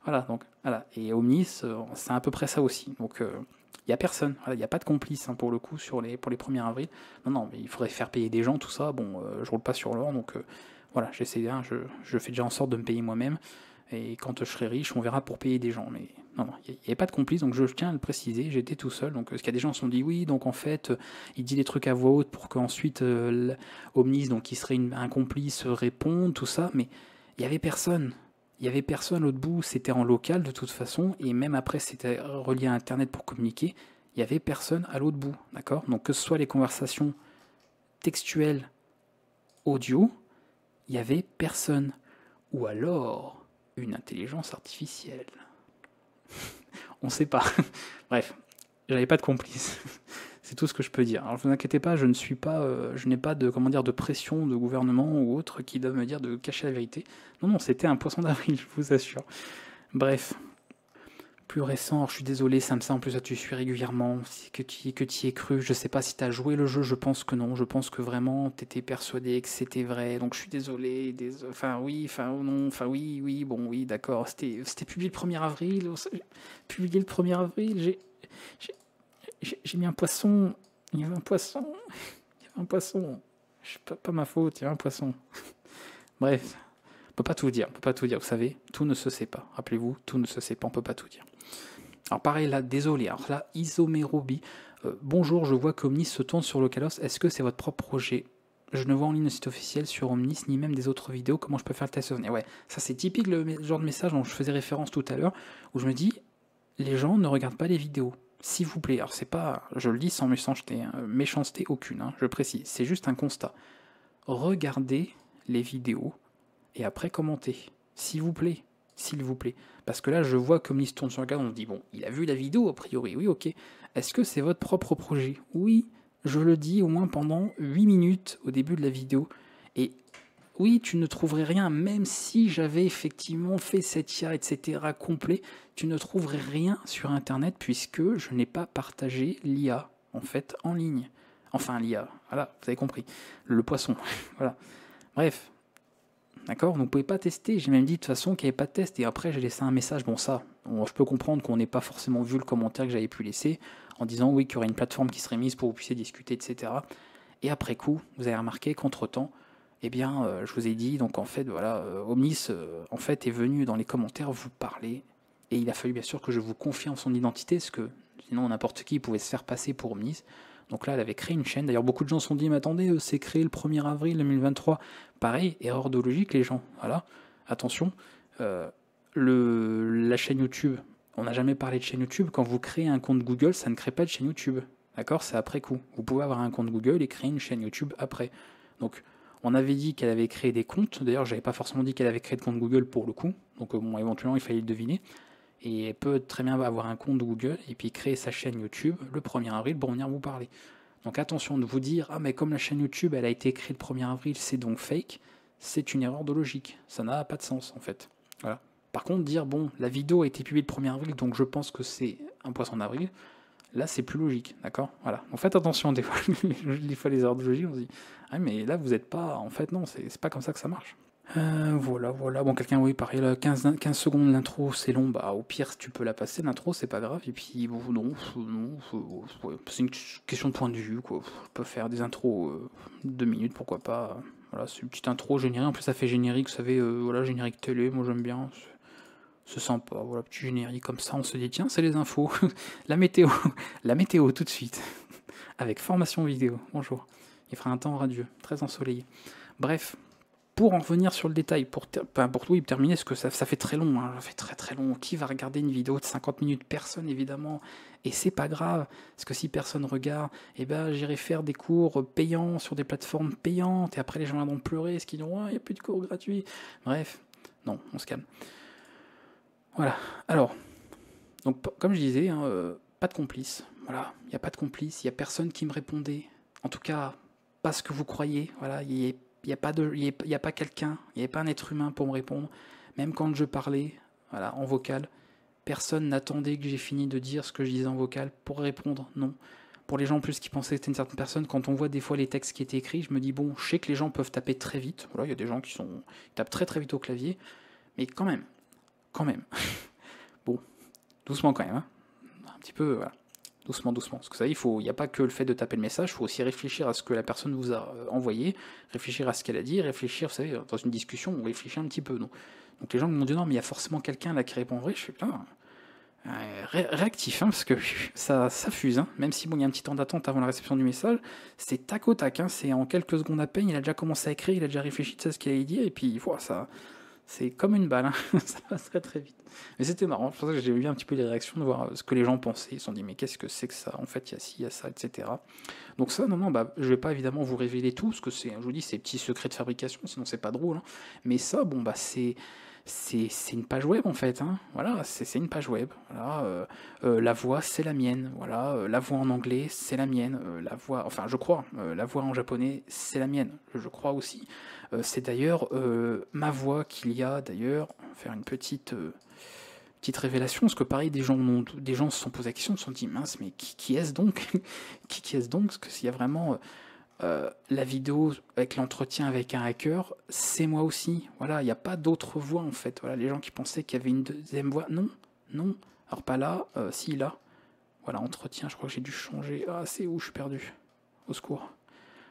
Voilà, donc voilà. Et Omnis, c'est à peu près ça aussi. Donc il n'y a personne, il n'y a pas de complice pour le coup pour les 1er avril. Non, mais il faudrait faire payer des gens, tout ça. Bon, je roule pas sur l'or, donc voilà, j'essaie bien, je fais déjà en sorte de me payer moi-même. Et quand je serai riche, on verra pour payer des gens. Mais non, il n'y avait pas de complice, donc je tiens à le préciser, j'étais tout seul. Donc, parce qu'il y a des gens qui se sont dit oui, donc en fait, il dit des trucs à voix haute pour qu'ensuite Omnis, donc qui serait un complice, réponde, tout ça. Mais il n'y avait personne. Il n'y avait personne à l'autre bout, c'était en local de toute façon, et même après c'était relié à Internet pour communiquer, il n'y avait personne à l'autre bout, d'accord? Donc que ce soit les conversations textuelles, audio, il n'y avait personne. Ou alors une intelligence artificielle. On ne sait pas. Bref, j'avais pas de complice. C'est tout ce que je peux dire. Alors, ne vous inquiétez pas, je n'ai pas de, de pression de gouvernement ou autre qui doivent me dire de cacher la vérité. Non, c'était un poisson d'avril, je vous assure. Bref. Plus récent, alors je suis désolé, Samsa, en plus là tu suis régulièrement, que tu y es cru, je sais pas si tu as joué le jeu, je pense que non, je pense que vraiment tu étais persuadé que c'était vrai, donc je suis désolé, enfin oui, enfin non, enfin oui, bon oui, d'accord, c'était publié le 1er avril, publié le 1er avril, j'ai mis un poisson, il y avait un poisson, pas ma faute, il y avait un poisson. Bref, on peut pas tout dire, vous savez, tout ne se sait pas, rappelez-vous, tout ne se sait pas, on peut pas tout dire. Alors pareil là, désolé, alors là, Isomérobi, bonjour, je vois qu'Omnis se tourne sur Localos, est-ce que c'est votre propre projet? Je ne vois en ligne le site officiel sur Omnis, ni même des autres vidéos, comment je peux faire le test? Ouais, ça c'est typique le genre de message dont je faisais référence tout à l'heure, où je me dis, les gens ne regardent pas les vidéos, s'il vous plaît, alors c'est pas, je le dis sans méchanceté aucune, je précise, c'est juste un constat. Regardez les vidéos, et après commentez, s'il vous plaît. S'il vous plaît. Parce que là, je vois comme il se tourne sur le cadre, on se dit, bon, il a vu la vidéo, a priori, oui, ok. Est-ce que c'est votre propre projet? Oui, je le dis au moins pendant 8 minutes au début de la vidéo. Et oui, tu ne trouverais rien, même si j'avais effectivement fait cette IA, etc., complet, tu ne trouverais rien sur Internet puisque je n'ai pas partagé l'IA, en fait, en ligne. Enfin, l'IA, voilà, vous avez compris. Le poisson, voilà. Bref. D'accord? Donc vous ne pouvez pas tester. J'ai même dit de toute façon qu'il n'y avait pas de test. Et après, j'ai laissé un message. Bon, ça, je peux comprendre qu'on n'ait pas forcément vu le commentaire que j'avais pu laisser en disant oui, qu'il y aurait une plateforme qui serait mise pour que vous puissiez discuter, etc. Et après coup, vous avez remarqué qu'entre-temps, eh bien, je vous ai dit, donc en fait, voilà, Omnis, en fait, est venu dans les commentaires vous parler. Et il a fallu bien sûr que je vous confirme son identité, parce que sinon, n'importe qui pouvait se faire passer pour Omnis. Donc là, elle avait créé une chaîne. D'ailleurs, beaucoup de gens se sont dit, mais attendez, c'est créé le 1er avril 2023. Pareil, erreur de logique, les gens. Voilà, attention. La chaîne YouTube, on n'a jamais parlé de chaîne YouTube. Quand vous créez un compte Google, ça ne crée pas de chaîne YouTube. D'accord? C'est après coup. Vous pouvez avoir un compte Google et créer une chaîne YouTube après. Donc, on avait dit qu'elle avait créé des comptes. D'ailleurs, j'avais pas forcément dit qu'elle avait créé de compte Google pour le coup. Donc, bon, éventuellement, il fallait le deviner. Et elle peut très bien avoir un compte Google et puis créer sa chaîne YouTube le 1er avril pour venir vous parler. Donc attention de vous dire, ah mais comme la chaîne YouTube elle a été créée le 1er avril, c'est donc fake, c'est une erreur de logique. Ça n'a pas de sens en fait. Voilà. Par contre, dire, bon, la vidéo a été publiée le 1er avril, donc je pense que c'est un poisson d'avril, là c'est plus logique, d'accord? Voilà. En fait, attention, des fois les erreurs de logique, on se dit, ah mais là vous n'êtes pas, en fait non, c'est pas comme ça que ça marche. Voilà. Bon, quelqu'un, oui, pareil, 15 secondes l'intro, c'est long. Bah, au pire, si tu peux la passer, l'intro, c'est pas grave. Et puis, bon, non, ouais, c'est une question de point de vue, quoi. Je peux faire des intros 2 minutes, pourquoi pas. Voilà, c'est une petite intro générique. En plus, ça fait générique, vous savez, voilà, générique télé, moi j'aime bien. C'est sympa, voilà, petit générique comme ça. On se dit, tiens, c'est les infos. La météo, tout de suite. Avec formation vidéo. Bonjour. Il fera un temps radieux, très ensoleillé. Bref. Pour en revenir sur le détail, pour terminer, parce que ça fait très long, ça fait très long. Qui va regarder une vidéo de 50 minutes? Personne, évidemment. Et c'est pas grave, parce que si personne regarde, eh ben, j'irai faire des cours payants sur des plateformes payantes, et après les gens viendront pleurer, parce qu'ils diront, il n'y a plus de cours gratuits. Bref, non, on se calme. Voilà, alors, donc comme je disais, pas de complice. Voilà, il n'y a pas de complice, il n'y a personne qui me répondait. En tout cas, pas ce que vous croyez. Voilà, il n'y a pas quelqu'un, il n'y avait pas un être humain pour me répondre. Même quand je parlais, voilà, en vocal, personne n'attendait que j'ai fini de dire ce que je disais en vocal pour répondre, non. Pour les gens en plus qui pensaient que c'était une certaine personne, quand on voit des fois les textes qui étaient écrits, je me dis bon, je sais que les gens peuvent taper très vite, voilà, il y a des gens qui tapent très très vite au clavier, mais quand même, bon, doucement quand même, hein. Un petit peu, voilà. Doucement, doucement. Parce que ça, il n'y a pas que le fait de taper le message, il faut aussi réfléchir à ce que la personne vous a envoyé, réfléchir à ce qu'elle a dit, réfléchir, vous savez, dans une discussion, on réfléchit un petit peu. Donc les gens m'ont dit non, mais il y a forcément quelqu'un là qui répondrait. Je suis là, réactif, hein, parce que ça fuse. Hein. Même si bon, il y a un petit temps d'attente avant la réception du message, c'est tac au tac. Hein, c'est en quelques secondes à peine, il a déjà commencé à écrire, il a déjà réfléchi à ce qu'il allait dire, et puis voilà, ça. C'est comme une balle, hein. Ça passe très très vite. Mais c'était marrant, c'est pour ça que j'ai vu un petit peu les réactions, de voir ce que les gens pensaient. Ils se sont dit, mais qu'est-ce que c'est que ça? En fait, il y a ci, il y a ça, etc. Donc ça, non, bah, je vais pas évidemment vous révéler tout, parce que je vous dis, c'est petits secrets de fabrication, sinon c'est pas drôle. Hein. Mais ça, bon, bah, c'est une page web en fait, hein. Voilà, c'est une page web. Voilà, la voix c'est la mienne. Voilà, la voix en anglais c'est la mienne. La voix, enfin je crois, la voix en japonais c'est la mienne. Je crois aussi. C'est d'ailleurs ma voix qu'il y a d'ailleurs. Faire une petite révélation, parce que pareil des gens se sont posé la question, se sont dit mince mais qui est-ce donc qui est-ce donc, parce que s'il y a vraiment la vidéo avec l'entretien avec un hacker, c'est moi aussi. Voilà, il n'y a pas d'autre voix en fait. Voilà, les gens qui pensaient qu'il y avait une deuxième voix, non, non. Alors pas là, si là. Voilà, entretien, je crois que j'ai dû changer. Ah, c'est où je suis perdu. Au secours.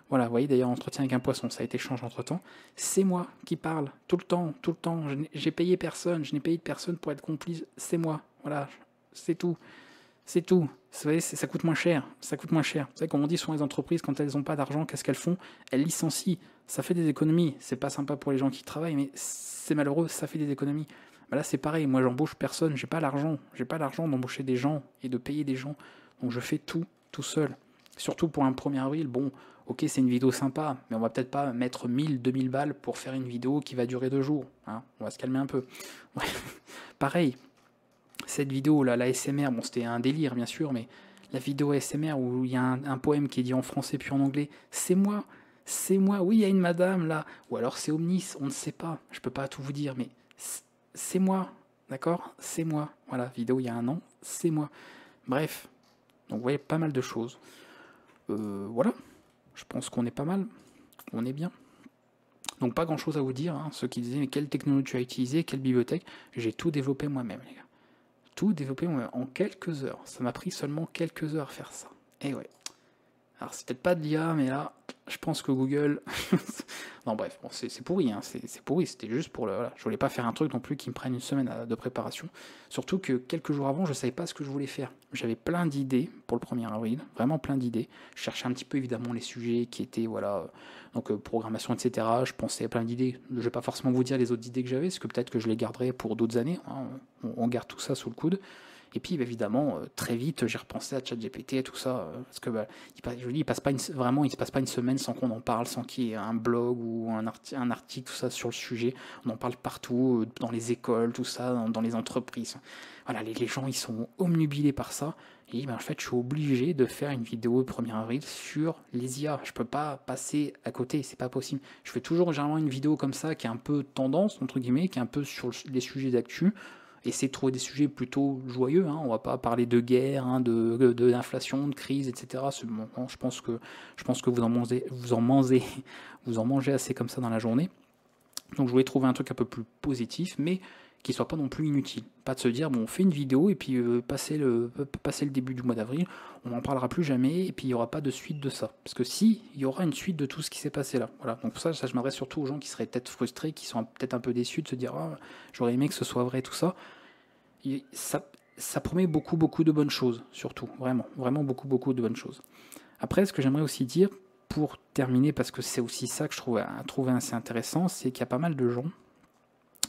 Voilà, vous voyez d'ailleurs, entretien avec un poisson, ça a été changé entre temps. C'est moi qui parle, tout le temps, tout le temps. J'ai payé personne, je n'ai payé de personne pour être complice, c'est moi. Voilà, c'est tout. C'est tout. Vous savez, ça coûte moins cher. Ça coûte moins cher. Vous savez, comme on dit, souvent les entreprises, quand elles n'ont pas d'argent, qu'est-ce qu'elles font? Elles licencient. Ça fait des économies. C'est pas sympa pour les gens qui travaillent, mais c'est malheureux, ça fait des économies. Bah là, c'est pareil. Moi, j'embauche personne. J'ai pas l'argent. J'ai pas l'argent d'embaucher des gens et de payer des gens. Donc, je fais tout seul. Surtout pour un 1er avril. Bon, ok, c'est une vidéo sympa, mais on va peut-être pas mettre 1000, 2000 balles pour faire une vidéo qui va durer 2 jours. Hein, on va se calmer un peu. Ouais. Pareil. Cette vidéo là, la ASMR, bon c'était un délire bien sûr, mais la vidéo ASMR où il y a un poème qui est dit en français puis en anglais, c'est moi, oui il y a une madame là, ou alors c'est Omnis, on ne sait pas, je peux pas tout vous dire, mais c'est moi, d'accord, c'est moi, voilà, vidéo il y a un an, c'est moi, bref, donc vous voyez pas mal de choses, voilà, je pense qu'on est pas mal, on est bien. Donc pas grand chose à vous dire, hein. Ceux qui disaient mais quelle technologie tu as utilisé, quelle bibliothèque, j'ai tout développé moi-même les gars. Tout développé en quelques heures. Ça m'a pris seulement quelques heures à faire ça. Et ouais. Alors c'est peut-être pas de l'IA, mais là, je pense que Google... non bref, bon, c'est pourri, hein. C'est pourri, c'était juste pour le... Voilà. Je voulais pas faire un truc non plus qui me prenne une semaine de préparation. Surtout que quelques jours avant, je savais pas ce que je voulais faire. J'avais plein d'idées pour le 1er avril, vraiment plein d'idées. Je cherchais un petit peu évidemment les sujets qui étaient, voilà, donc programmation, etc. Je pensais à plein d'idées. Je vais pas forcément vous dire les autres idées que j'avais, parce que peut-être que je les garderai pour d'autres années. Hein. On garde tout ça sous le coude. Et puis évidemment, très vite, j'ai repensé à ChatGPT et tout ça, parce que bah, je vous dis, il se passe pas une semaine sans qu'on en parle, sans qu'il y ait un blog ou un article, tout ça sur le sujet. On en parle partout, dans les écoles, tout ça, dans les entreprises. Voilà, les gens, ils sont omnubilés par ça. Et ben, en fait, je suis obligé de faire une vidéo le 1er avril sur les IA. Je peux pas passer à côté, c'est pas possible. Je fais toujours généralement une vidéo comme ça, qui est un peu tendance, entre guillemets, qui est un peu sur les sujets d'actu. Essayer de trouver des sujets plutôt joyeux, hein. On va pas parler de guerre, hein, d'inflation, de crise, etc. Bon, je pense que vous en mangez assez comme ça dans la journée. Donc je voulais trouver un truc un peu plus positif, mais qui soit pas non plus inutile. Pas de se dire bon on fait une vidéo et puis passer le début du mois d'avril, on n'en parlera plus jamais et puis il n'y aura pas de suite de ça. Parce que si, il y aura une suite de tout ce qui s'est passé là. Voilà. Donc pour ça je m'adresse surtout aux gens qui seraient peut-être frustrés, qui sont peut-être un peu déçus de se dire ah, j'aurais aimé que ce soit vrai tout ça. Et ça promet beaucoup de bonnes choses, surtout, vraiment beaucoup de bonnes choses. Après, ce que j'aimerais aussi dire, pour terminer, parce que c'est aussi ça que je trouve assez intéressant, c'est qu'il y a pas mal de gens,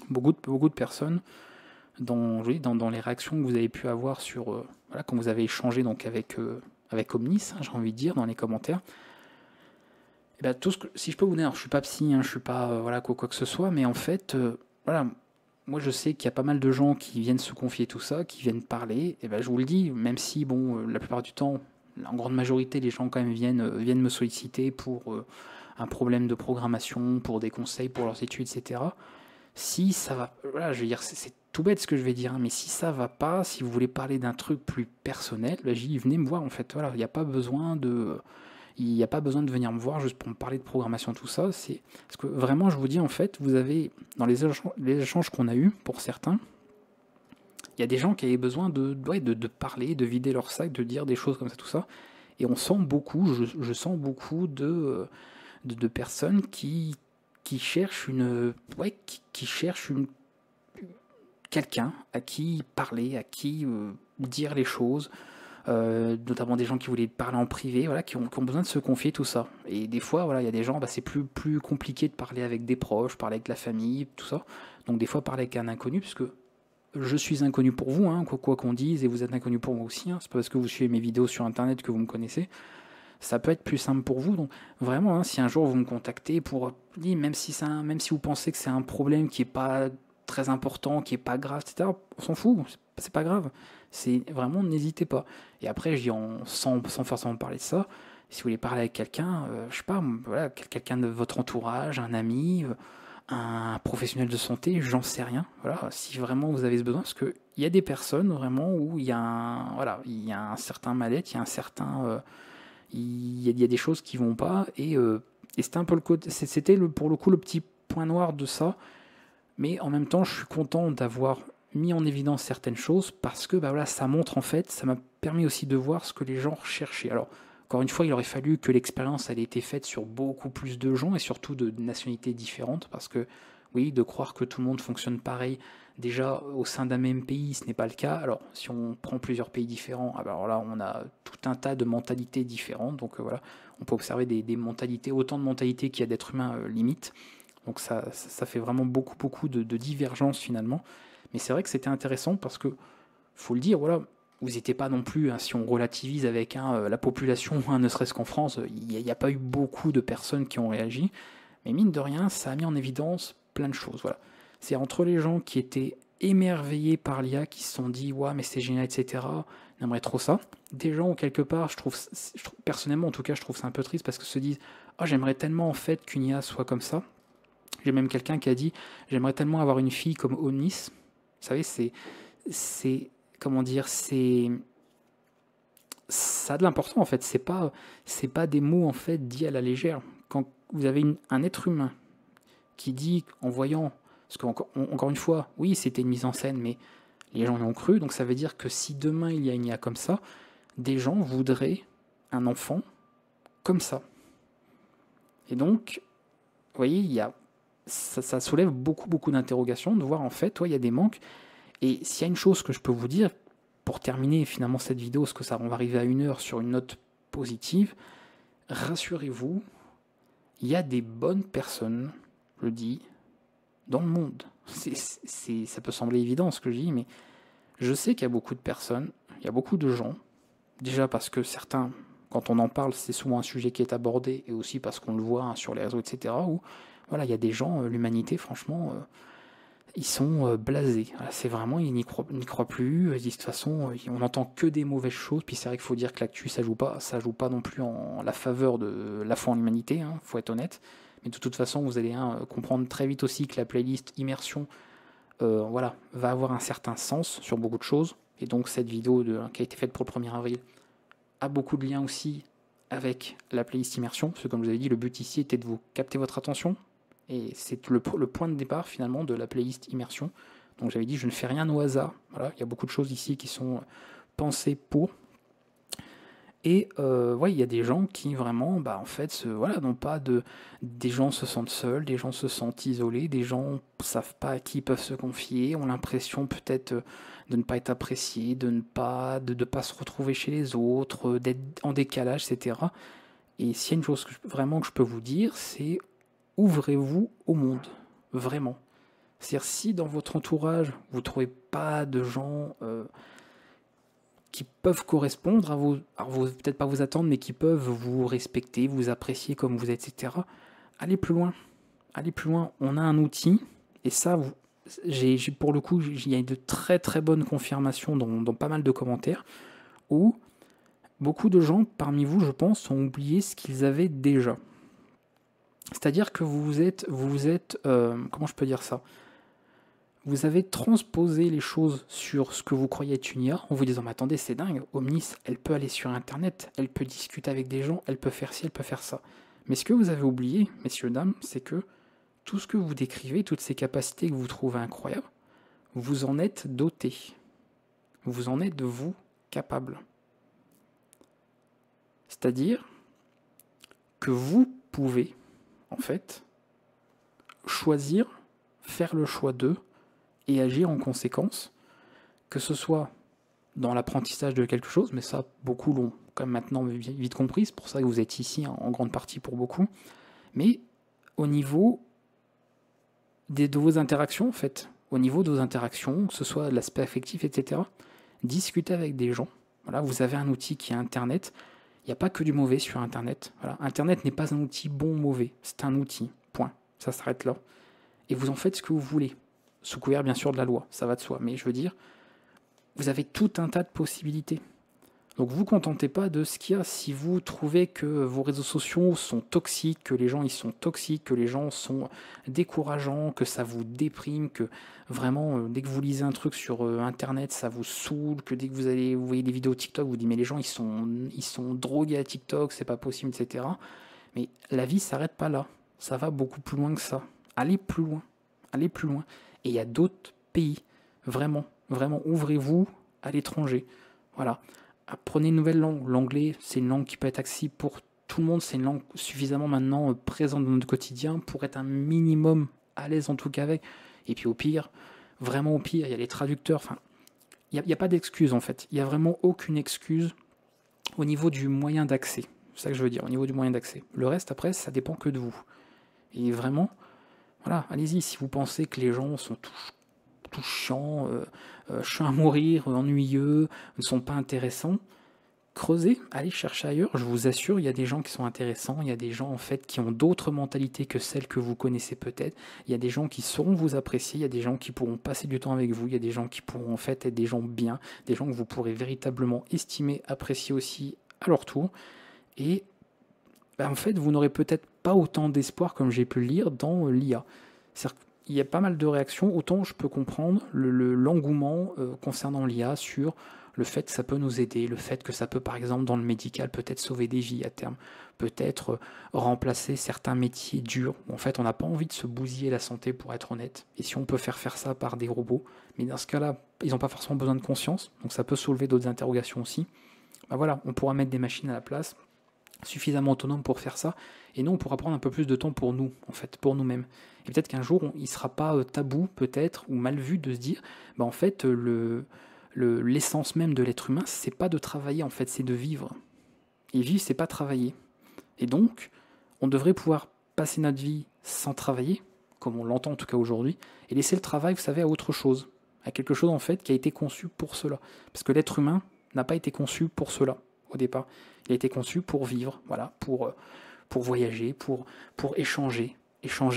beaucoup de personnes, dans les réactions que vous avez pu avoir sur, voilà, quand vous avez échangé donc avec Omnis, hein, j'ai envie de dire, dans les commentaires, et ben, si je peux vous dire, alors, je suis pas psy, hein, je suis pas voilà, quoi que ce soit, mais en fait, voilà, moi je sais qu'il y a pas mal de gens qui viennent se confier tout ça, qui viennent parler, et ben je vous le dis, même si bon, la plupart du temps, en grande majorité, les gens quand même viennent me solliciter pour un problème de programmation, pour des conseils pour leurs études, etc. Si ça va, voilà, je veux dire, tout bête ce que je vais dire, hein, mais si ça va pas, si vous voulez parler d'un truc plus personnel, bah, j'ai dit venez me voir en fait. Voilà, il n'y a pas besoin de, il n'y a pas besoin de venir me voir juste pour me parler de programmation, tout ça. C'est parce que vraiment, je vous dis en fait, vous avez dans les échanges qu'on a eus pour certains, il y a des gens qui avaient besoin de parler, de vider leur sac, de dire des choses comme ça, tout ça. Et on sent beaucoup, je sens beaucoup de personnes qui cherchent qui cherchent quelqu'un à qui parler, à qui dire les choses, notamment des gens qui voulaient parler en privé, voilà, qui ont besoin de se confier, tout ça. Et des fois, voilà, il y a des gens, bah, c'est plus compliqué de parler avec des proches, parler avec la famille, tout ça. Donc des fois, parler avec un inconnu, puisque je suis inconnu pour vous, hein, quoi qu'on dise, et vous êtes inconnu pour moi aussi. Hein, c'est pas parce que vous suivez mes vidéos sur Internet que vous me connaissez. Ça peut être plus simple pour vous. Donc vraiment, hein, si un jour vous me contactez pour même si vous pensez que c'est un problème qui est pas très important, qui est pas grave, etc., on s'en fout, c'est pas grave. C'est vraiment, n'hésitez pas. Et après, je dis sans forcément parler de ça, si vous voulez parler avec quelqu'un, je sais pas, voilà, quelqu'un de votre entourage, un ami, un professionnel de santé, j'en sais rien. Voilà, si vraiment vous avez ce besoin, parce que il y a des personnes vraiment où il y a il y a un certain mal-être, il y a un certain il y a des choses qui vont pas et c'était un peu pour le coup le petit point noir de ça, mais en même temps je suis content d'avoir mis en évidence certaines choses parce que bah voilà, ça montre en fait, ça m'a permis aussi de voir ce que les gens recherchaient. Alors encore une fois, il aurait fallu que l'expérience ait été faite sur beaucoup plus de gens et surtout de nationalités différentes parce que oui, de croire que tout le monde fonctionne pareil déjà au sein d'un même pays, ce n'est pas le cas. Alors si on prend plusieurs pays différents, alors là on a tout un tas de mentalités différentes. Donc voilà, on peut observer des mentalités, autant de mentalités qu'il y a d'êtres humains limite. Donc ça fait vraiment beaucoup de divergences finalement. Mais c'est vrai que c'était intéressant parce que, faut le dire, voilà, vous n'étiez pas non plus, hein, si on relativise avec la population, hein, ne serait-ce qu'en France, il n'y a pas eu beaucoup de personnes qui ont réagi. Mais mine de rien, ça a mis en évidence plein de choses. Voilà. C'est entre les gens qui étaient émerveillés par l'IA, qui se sont dit, ouais, mais c'est génial, etc. On aimerait trop ça. Des gens où quelque part, personnellement en tout cas, je trouve ça un peu triste parce que se disent, oh, j'aimerais tellement en fait qu'une IA soit comme ça. J'ai même quelqu'un qui a dit, j'aimerais tellement avoir une fille comme Omnis. Vous savez, comment dire, ça a de l'important en fait. C'est pas des mots en fait dits à la légère. Quand vous avez un être humain qui dit en voyant, parce qu'encore une fois, oui, c'était une mise en scène, mais les gens y ont cru. Donc ça veut dire que si demain il y a une IA comme ça, des gens voudraient un enfant comme ça. Et donc, vous voyez, ça soulève beaucoup d'interrogations de voir en fait, il y a des manques. Et s'il y a une chose que je peux vous dire, pour terminer finalement cette vidéo, parce que ça, on va arriver à 1 heure sur une note positive, rassurez-vous, il y a des bonnes personnes, je le dis, dans le monde. Ça peut sembler évident ce que je dis, mais je sais qu'il y a beaucoup de personnes, il y a beaucoup de gens, déjà parce que certains, quand on en parle, c'est souvent un sujet qui est abordé, et aussi parce qu'on le voit hein, sur les réseaux, etc., où voilà, il y a des gens, l'humanité, franchement, ils sont blasés. Voilà, c'est vraiment, ils n'y croient plus. Ils disent de toute façon, on n'entend que des mauvaises choses. Puis c'est vrai qu'il faut dire que l'actu, ça joue pas non plus en la faveur de la foi en l'humanité. Hein, faut être honnête. Mais de toute façon, vous allez comprendre très vite aussi que la playlist immersion, voilà, va avoir un certain sens sur beaucoup de choses. Et donc cette vidéo qui a été faite pour le 1er avril a beaucoup de liens aussi avec la playlist immersion. Parce que comme je vous avais dit, le but ici était de vous capter votre attention. Et c'est le point de départ finalement de la playlist immersion. Donc j'avais dit je ne fais rien au hasard. Voilà, il y a beaucoup de choses ici qui sont pensées pour. Et ouais, il y a des gens qui vraiment, bah en fait, voilà, n'ont pas des gens se sentent seuls, des gens se sentent isolés, des gens ne savent pas à qui ils peuvent se confier, ont l'impression peut-être de ne pas être appréciés, de ne pas se retrouver chez les autres, d'être en décalage, etc. Et s'il y a une chose vraiment que je peux vous dire, c'est ouvrez-vous au monde, vraiment. C'est-à-dire si dans votre entourage, vous ne trouvez pas de gens qui peuvent correspondre peut-être pas vous attendre, mais qui peuvent vous respecter, vous apprécier comme vous êtes, etc., allez plus loin. Allez plus loin. On a un outil, et ça, pour le coup, il y a de très très bonnes confirmations dans pas mal de commentaires, où beaucoup de gens parmi vous, je pense, ont oublié ce qu'ils avaient déjà. C'est-à-dire que vous êtes comment je peux dire ça ? vous avez transposé les choses sur ce que vous croyez être une IA en vous disant, mais attendez, c'est dingue, Omnis, elle peut aller sur Internet, elle peut discuter avec des gens, elle peut faire ci, elle peut faire ça. Mais ce que vous avez oublié, messieurs, dames, c'est que tout ce que vous décrivez, toutes ces capacités que vous trouvez incroyables, vous en êtes doté. Vous en êtes, vous, capable. C'est-à-dire que vous pouvez, en fait, choisir, faire le choix d'eux et agir en conséquence, que ce soit dans l'apprentissage de quelque chose, mais ça, beaucoup l'ont quand même maintenant vite compris, c'est pour ça que vous êtes ici en grande partie pour beaucoup, mais au niveau de vos interactions, en fait, au niveau de vos interactions, que ce soit l'aspect affectif, etc., discutez avec des gens. Voilà, vous avez un outil qui est Internet. Il n'y a pas que du mauvais sur Internet. Voilà, Internet n'est pas un outil bon ou mauvais. C'est un outil. Point. Ça s'arrête là. Et vous en faites ce que vous voulez. Sous couvert, bien sûr, de la loi. Ça va de soi. Mais je veux dire, vous avez tout un tas de possibilités. Donc vous ne vous contentez pas de ce qu'il y a. Si vous trouvez que vos réseaux sociaux sont toxiques, que les gens ils sont toxiques, que les gens sont décourageants, que ça vous déprime, que vraiment dès que vous lisez un truc sur Internet ça vous saoule, que dès que vous voyez des vidéos TikTok, vous dites mais les gens ils sont drogués à TikTok, c'est pas possible, etc. Mais la vie s'arrête pas là. Ça va beaucoup plus loin que ça. Allez plus loin. Allez plus loin. Et il y a d'autres pays. Vraiment, vraiment, ouvrez-vous à l'étranger. Voilà. Apprenez une nouvelle langue. L'anglais, c'est une langue qui peut être accessible pour tout le monde. C'est une langue suffisamment maintenant présente dans notre quotidien pour être un minimum à l'aise en tout cas avec. Et puis au pire, vraiment au pire, il y a les traducteurs. Enfin, il n'y a pas d'excuse en fait. Il n'y a vraiment aucune excuse au niveau du moyen d'accès. C'est ça que je veux dire, au niveau du moyen d'accès. Le reste, après, ça dépend que de vous. Et vraiment, voilà, allez-y. Si vous pensez que les gens sont tout chiants, chiants à mourir, ennuyeux, ne sont pas intéressants, creusez, allez chercher ailleurs. Je vous assure, il y a des gens qui sont intéressants, il y a des gens en fait qui ont d'autres mentalités que celles que vous connaissez peut-être, il y a des gens qui sauront vous apprécier, il y a des gens qui pourront passer du temps avec vous, il y a des gens qui pourront en fait être des gens bien, des gens que vous pourrez véritablement estimer, apprécier aussi à leur tour, et en fait vous n'aurez peut-être pas autant d'espoir comme j'ai pu le lire dans l'IA. C'est-à-dire il y a pas mal de réactions, autant je peux comprendre l'engouement concernant l'IA sur le fait que ça peut nous aider, le fait que ça peut par exemple dans le médical peut-être sauver des vies à terme, peut-être remplacer certains métiers durs, où en fait on n'a pas envie de se bousiller la santé pour être honnête, et si on peut faire ça par des robots, mais dans ce cas-là, ils n'ont pas forcément besoin de conscience, donc ça peut soulever d'autres interrogations aussi, ben voilà, on pourra mettre des machines à la place, suffisamment autonome pour faire ça, et nous on pourra prendre un peu plus de temps pour nous, en fait, pour nous-mêmes. Et peut-être qu'un jour il ne sera pas tabou, peut-être, ou mal vu de se dire, bah en fait l'essence même de l'être humain, c'est pas de travailler, en fait, c'est de vivre. Et vivre, c'est pas travailler. Et donc, on devrait pouvoir passer notre vie sans travailler, comme on l'entend en tout cas aujourd'hui, et laisser le travail, vous savez, à autre chose, à quelque chose en fait qui a été conçu pour cela. Parce que l'être humain n'a pas été conçu pour cela au départ. Il a été conçu pour vivre, voilà, pour voyager, pour échanger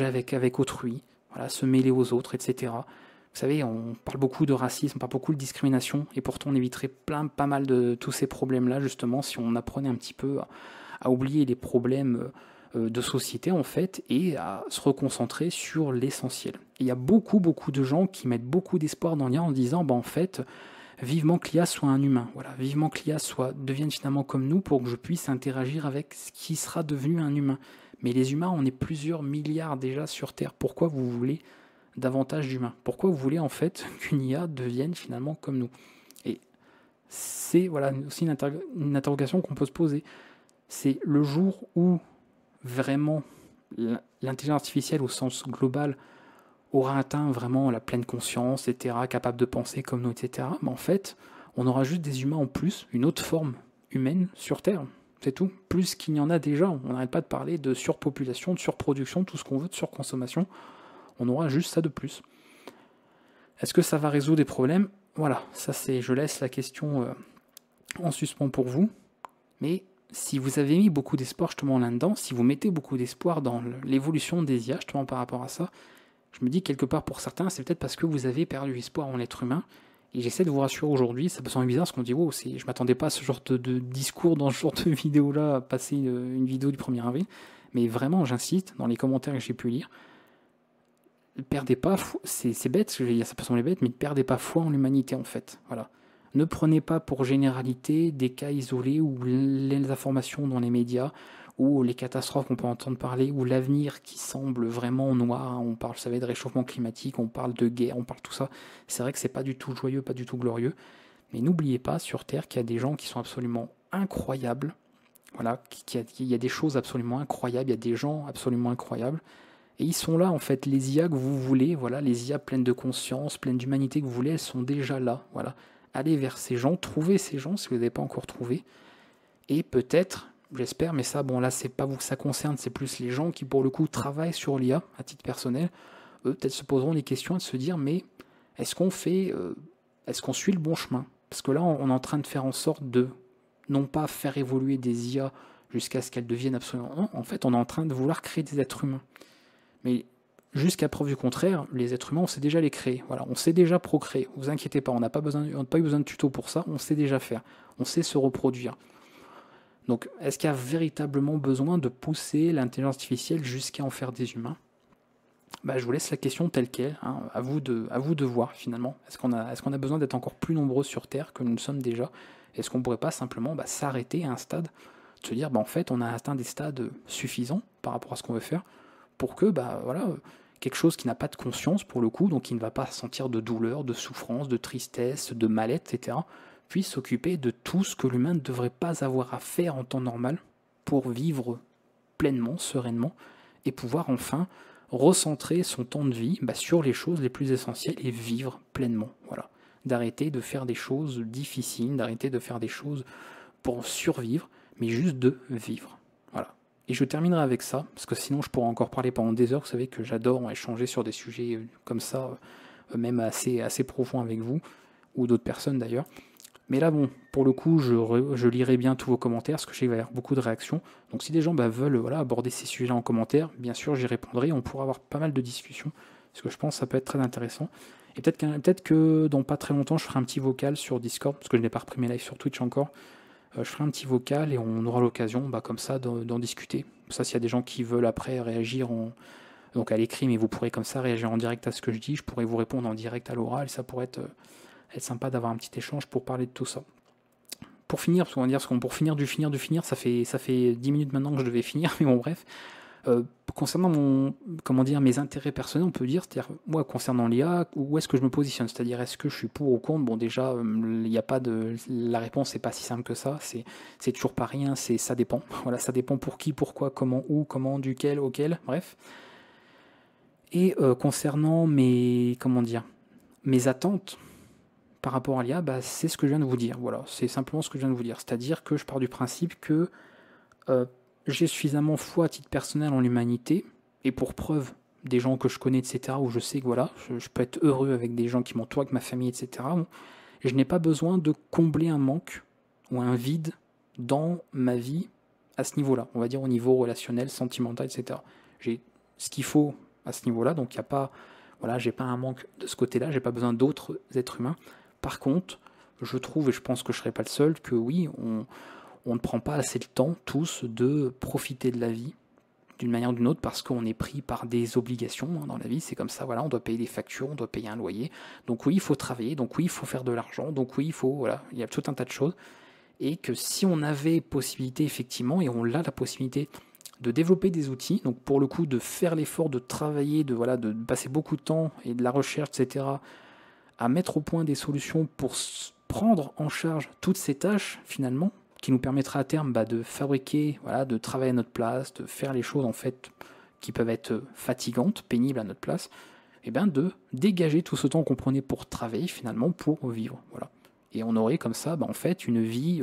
avec autrui, voilà, se mêler aux autres, etc. Vous savez, on parle beaucoup de racisme, on parle beaucoup de discrimination, et pourtant on éviterait pas mal de tous ces problèmes-là, justement, si on apprenait un petit peu à oublier les problèmes de société, en fait, et à se reconcentrer sur l'essentiel. Et il y a beaucoup de gens qui mettent beaucoup d'espoir dans l'IA en disant, bah en fait, vivement que l'IA soit un humain, voilà, vivement que l'IA devienne finalement comme nous pour que je puisse interagir avec ce qui sera devenu un humain. Mais les humains, on est plusieurs milliards déjà sur Terre. Pourquoi vous voulez davantage d'humains? Pourquoi vous voulez en fait qu'une IA devienne finalement comme nous? Et c'est voilà aussi une interrogation qu'on peut se poser. C'est le jour où vraiment l'intelligence artificielle au sens global aura atteint vraiment la pleine conscience, etc., capable de penser comme nous, etc., mais en fait, on aura juste des humains en plus, une autre forme humaine sur Terre. C'est tout. Plus qu'il n'y en a déjà. On n'arrête pas de parler de surpopulation, de surproduction, tout ce qu'on veut, de surconsommation. On aura juste ça de plus. Est-ce que ça va résoudre des problèmes? Voilà, ça c'est, je laisse la question en suspens pour vous. Mais si vous avez mis beaucoup d'espoir justement là-dedans, si vous mettez beaucoup d'espoir dans l'évolution des IA justement par rapport à ça, je me dis quelque part pour certains, c'est peut-être parce que vous avez perdu espoir en l'être humain. Et j'essaie de vous rassurer aujourd'hui, ça peut sembler bizarre parce qu'on dit wow, je m'attendais pas à ce genre de discours dans ce genre de vidéo-là, à passer une vidéo du 1er avril. Mais vraiment, j'insiste, dans les commentaires que j'ai pu lire, perdez pas, c'est bête, ce que je vais dire, ça peut sembler bête, mais ne perdez pas foi en l'humanité en fait. Voilà. Ne prenez pas pour généralité des cas isolés ou les informations dans les médias ou les catastrophes qu'on peut entendre parler ou l'avenir qui semble vraiment noir. On parle, vous savez, de réchauffement climatique, on parle de guerre, on parle tout ça. C'est vrai que c'est pas du tout joyeux, pas du tout glorieux. Mais n'oubliez pas sur Terre qu'il y a des gens qui sont absolument incroyables. Voilà, qu'il y a des choses absolument incroyables, il y a des gens absolument incroyables. Et ils sont là, en fait, les IA que vous voulez, voilà, les IA pleines de conscience, pleines d'humanité que vous voulez, elles sont déjà là, voilà. Allez vers ces gens, trouvez ces gens si vous ne les avez pas encore trouvés. Et peut-être, j'espère, mais ça, bon là, c'est pas vous que ça concerne, c'est plus les gens qui, pour le coup, travaillent sur l'IA à titre personnel. Eux, peut-être se poseront les questions de se dire, mais est-ce qu'on est-ce qu'on suit le bon chemin? Parce que là, on est en train de faire en sorte de, non pas faire évoluer des IA jusqu'à ce qu'elles deviennent absolument... Non, en fait, on est en train de vouloir créer des êtres humains. Mais jusqu'à preuve du contraire, les êtres humains, on sait déjà les créer. Voilà, on sait déjà procréer. Vous inquiétez pas, on n'a pas eu besoin de tuto pour ça. On sait déjà faire. On sait se reproduire. Donc, est-ce qu'il y a véritablement besoin de pousser l'intelligence artificielle jusqu'à en faire des humains? Je vous laisse la question telle qu'elle. Hein, à vous de voir finalement. Est-ce qu'on a besoin d'être encore plus nombreux sur Terre que nous ne sommes déjà? Est-ce qu'on ne pourrait pas simplement s'arrêter à un stade, de se dire en fait on a atteint des stades suffisants par rapport à ce qu'on veut faire pour que voilà, quelque chose qui n'a pas de conscience pour le coup, donc qui ne va pas sentir de douleur, de souffrance, de tristesse, de mal-être, etc., puisse s'occuper de tout ce que l'humain ne devrait pas avoir à faire en temps normal pour vivre pleinement, sereinement, et pouvoir enfin recentrer son temps de vie sur les choses les plus essentielles et vivre pleinement. Voilà. D'arrêter de faire des choses difficiles, d'arrêter de faire des choses pour survivre, mais juste de vivre. Voilà. Et je terminerai avec ça, parce que sinon je pourrais encore parler pendant des heures. Vous savez que j'adore échanger sur des sujets comme ça, même assez profonds avec vous, ou d'autres personnes d'ailleurs. Mais là, bon, pour le coup, je lirai bien tous vos commentaires, parce que je sais qu'il va y avoir beaucoup de réactions. Donc si des gens veulent aborder ces sujets en commentaire, bien sûr, j'y répondrai. On pourra avoir pas mal de discussions, parce que je pense que ça peut être très intéressant. Et peut-être que dans pas très longtemps, je ferai un petit vocal sur Discord, parce que je n'ai pas repris mes lives sur Twitch encore. Je ferai un petit vocal et on aura l'occasion, comme ça, d'en discuter. Ça, s'il y a des gens qui veulent après réagir donc à l'écrit, mais vous pourrez comme ça réagir en direct à ce que je dis. Je pourrais vous répondre en direct à l'oral. Ça pourrait être sympa d'avoir un petit échange pour parler de tout ça. Pour finir, parce qu'on va dire, pour finir, ça fait 10 minutes maintenant que je devais finir, mais bon, bref. Concernant mes intérêts personnels, on peut dire, c'est-à-dire, moi, concernant l'IA, où est-ce que je me positionne? C'est-à-dire, est-ce que je suis pour ou contre? Bon, déjà, il n'y a pas de... La réponse n'est pas si simple que ça, c'est toujours pas rien, ça dépend. Voilà, ça dépend pour qui, pourquoi, comment, où, comment, duquel, auquel, bref. Et concernant mes attentes par rapport à l'IA, c'est ce que je viens de vous dire. Voilà, c'est simplement ce que je viens de vous dire. C'est-à-dire que je pars du principe que j'ai suffisamment foi à titre personnel en l'humanité, et pour preuve, des gens que je connais, etc., où je sais que voilà, je peux être heureux avec des gens qui m'entourent, avec ma famille, etc. Bon, je n'ai pas besoin de combler un manque ou un vide dans ma vie à ce niveau-là, on va dire au niveau relationnel, sentimental, etc. J'ai ce qu'il faut à ce niveau-là, donc il n'y a pas, voilà, j'ai pas un manque de ce côté-là, j'ai pas besoin d'autres êtres humains. Par contre, je trouve, et je pense que je ne serai pas le seul, que oui, on ne prend pas assez le temps, tous, de profiter de la vie d'une manière ou d'une autre, parce qu'on est pris par des obligations dans la vie, c'est comme ça, voilà, on doit payer des factures, on doit payer un loyer, donc oui, il faut travailler, donc oui, il faut faire de l'argent, donc oui, voilà, il y a tout un tas de choses, et que si on avait possibilité, effectivement, et on a la possibilité de développer des outils, donc pour le coup, de faire l'effort de travailler, de passer beaucoup de temps, et de la recherche, etc., à mettre au point des solutions pour prendre en charge toutes ces tâches, finalement, qui nous permettra à terme de fabriquer, voilà, de travailler à notre place, de faire les choses en fait qui peuvent être fatigantes, pénibles à notre place, et de dégager tout ce temps qu'on prenait pour travailler finalement pour vivre, voilà. Et on aurait comme ça, en fait, une vie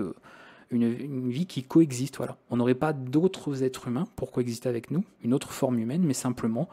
qui coexiste, voilà. On n'aurait pas d'autres êtres humains pour coexister avec nous, une autre forme humaine, mais simplement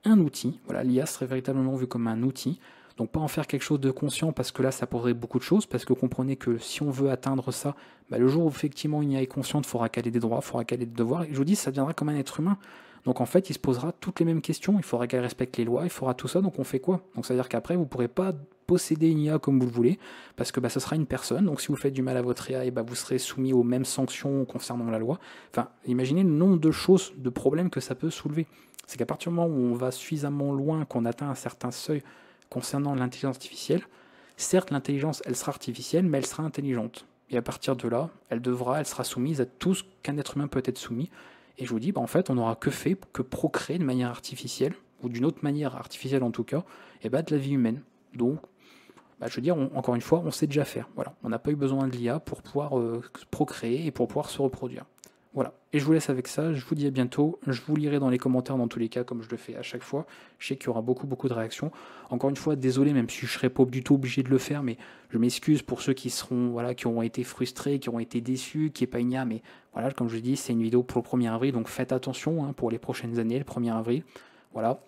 un outil. Voilà, l'IA serait véritablement vu comme un outil. Donc pas en faire quelque chose de conscient, parce que là ça poserait beaucoup de choses, parce que comprenez que si on veut atteindre ça, le jour où effectivement une IA est consciente, il faudra qu'elle ait des droits, il faudra qu'elle ait des devoirs, et je vous dis, ça deviendra comme un être humain. Donc en fait, il se posera toutes les mêmes questions, il faudra qu'elle respecte les lois, il faudra tout ça, donc on fait quoi? Donc ça veut dire qu'après, vous ne pourrez pas posséder une IA comme vous le voulez, parce que ce sera une personne, donc si vous faites du mal à votre IA, et vous serez soumis aux mêmes sanctions concernant la loi. Enfin, imaginez le nombre de choses, de problèmes que ça peut soulever. C'est qu'à partir du moment où on va suffisamment loin, qu'on atteint un certain seuil concernant l'intelligence artificielle, certes, l'intelligence, elle sera artificielle, mais elle sera intelligente. Et à partir de là, elle sera soumise à tout ce qu'un être humain peut être soumis. Et je vous dis, en fait, on n'aura que procréer de manière artificielle, ou d'une autre manière artificielle en tout cas, de la vie humaine. Donc, je veux dire, encore une fois, on sait déjà faire. Voilà. On n'a pas eu besoin de l'IA pour pouvoir procréer et pour pouvoir se reproduire. Voilà. Et je vous laisse avec ça. Je vous dis à bientôt. Je vous lirai dans les commentaires dans tous les cas, comme je le fais à chaque fois. Je sais qu'il y aura beaucoup de réactions. Encore une fois, désolé, même si je ne serais pas du tout obligé de le faire, mais je m'excuse pour ceux qui qui auront été frustrés, qui auront été déçus, qui n'est pas une IA. Mais voilà, comme je dis, c'est une vidéo pour le 1er avril, donc faites attention pour les prochaines années, le 1er avril. Voilà.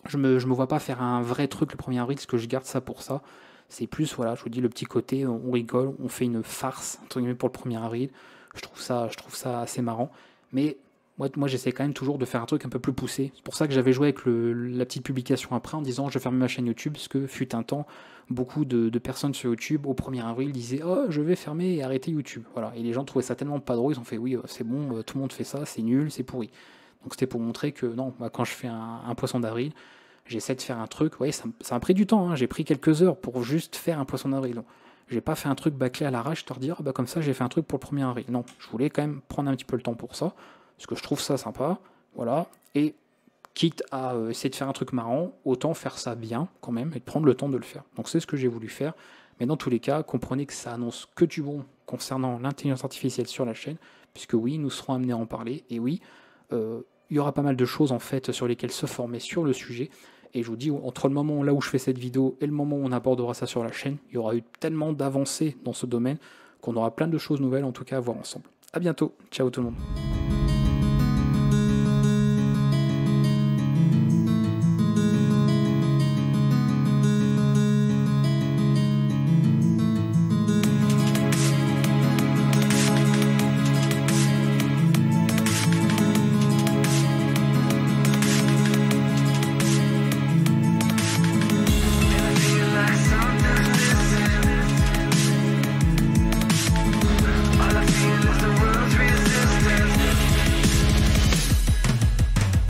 Je me vois pas faire un vrai truc le 1er avril, parce que je garde ça pour ça. C'est plus, voilà, je vous dis, le petit côté, on rigole, on fait une farce, entre guillemets, pour le 1er avril. Je trouve ça assez marrant. Mais moi j'essaie quand même toujours de faire un truc un peu plus poussé. C'est pour ça que j'avais joué avec la petite publication après en disant je vais fermer ma chaîne YouTube, parce que fut un temps, beaucoup de personnes sur YouTube au 1er avril disaient oh je vais fermer et arrêter YouTube. Voilà. Et les gens trouvaient ça tellement pas drôle, ils ont fait oui c'est bon, tout le monde fait ça, c'est nul, c'est pourri. Donc c'était pour montrer que non, quand je fais un poisson d'avril, j'essaie de faire un truc, ça a pris du temps, hein. J'ai pris quelques heures pour juste faire un poisson d'avril. J'ai pas fait un truc bâclé à l'arrache, te redire, comme ça j'ai fait un truc pour le 1er avril. Non, je voulais quand même prendre un petit peu le temps pour ça, parce que je trouve ça sympa, voilà, et quitte à essayer de faire un truc marrant, autant faire ça bien quand même, et de prendre le temps de le faire. Donc c'est ce que j'ai voulu faire, mais dans tous les cas, comprenez que ça annonce que du bon concernant l'intelligence artificielle sur la chaîne, puisque oui, nous serons amenés à en parler, et oui, il y aura pas mal de choses en fait sur lesquelles se former sur le sujet. Et je vous dis, entre le moment là où je fais cette vidéo et le moment où on abordera ça sur la chaîne, il y aura eu tellement d'avancées dans ce domaine qu'on aura plein de choses nouvelles en tout cas à voir ensemble. A bientôt, ciao tout le monde.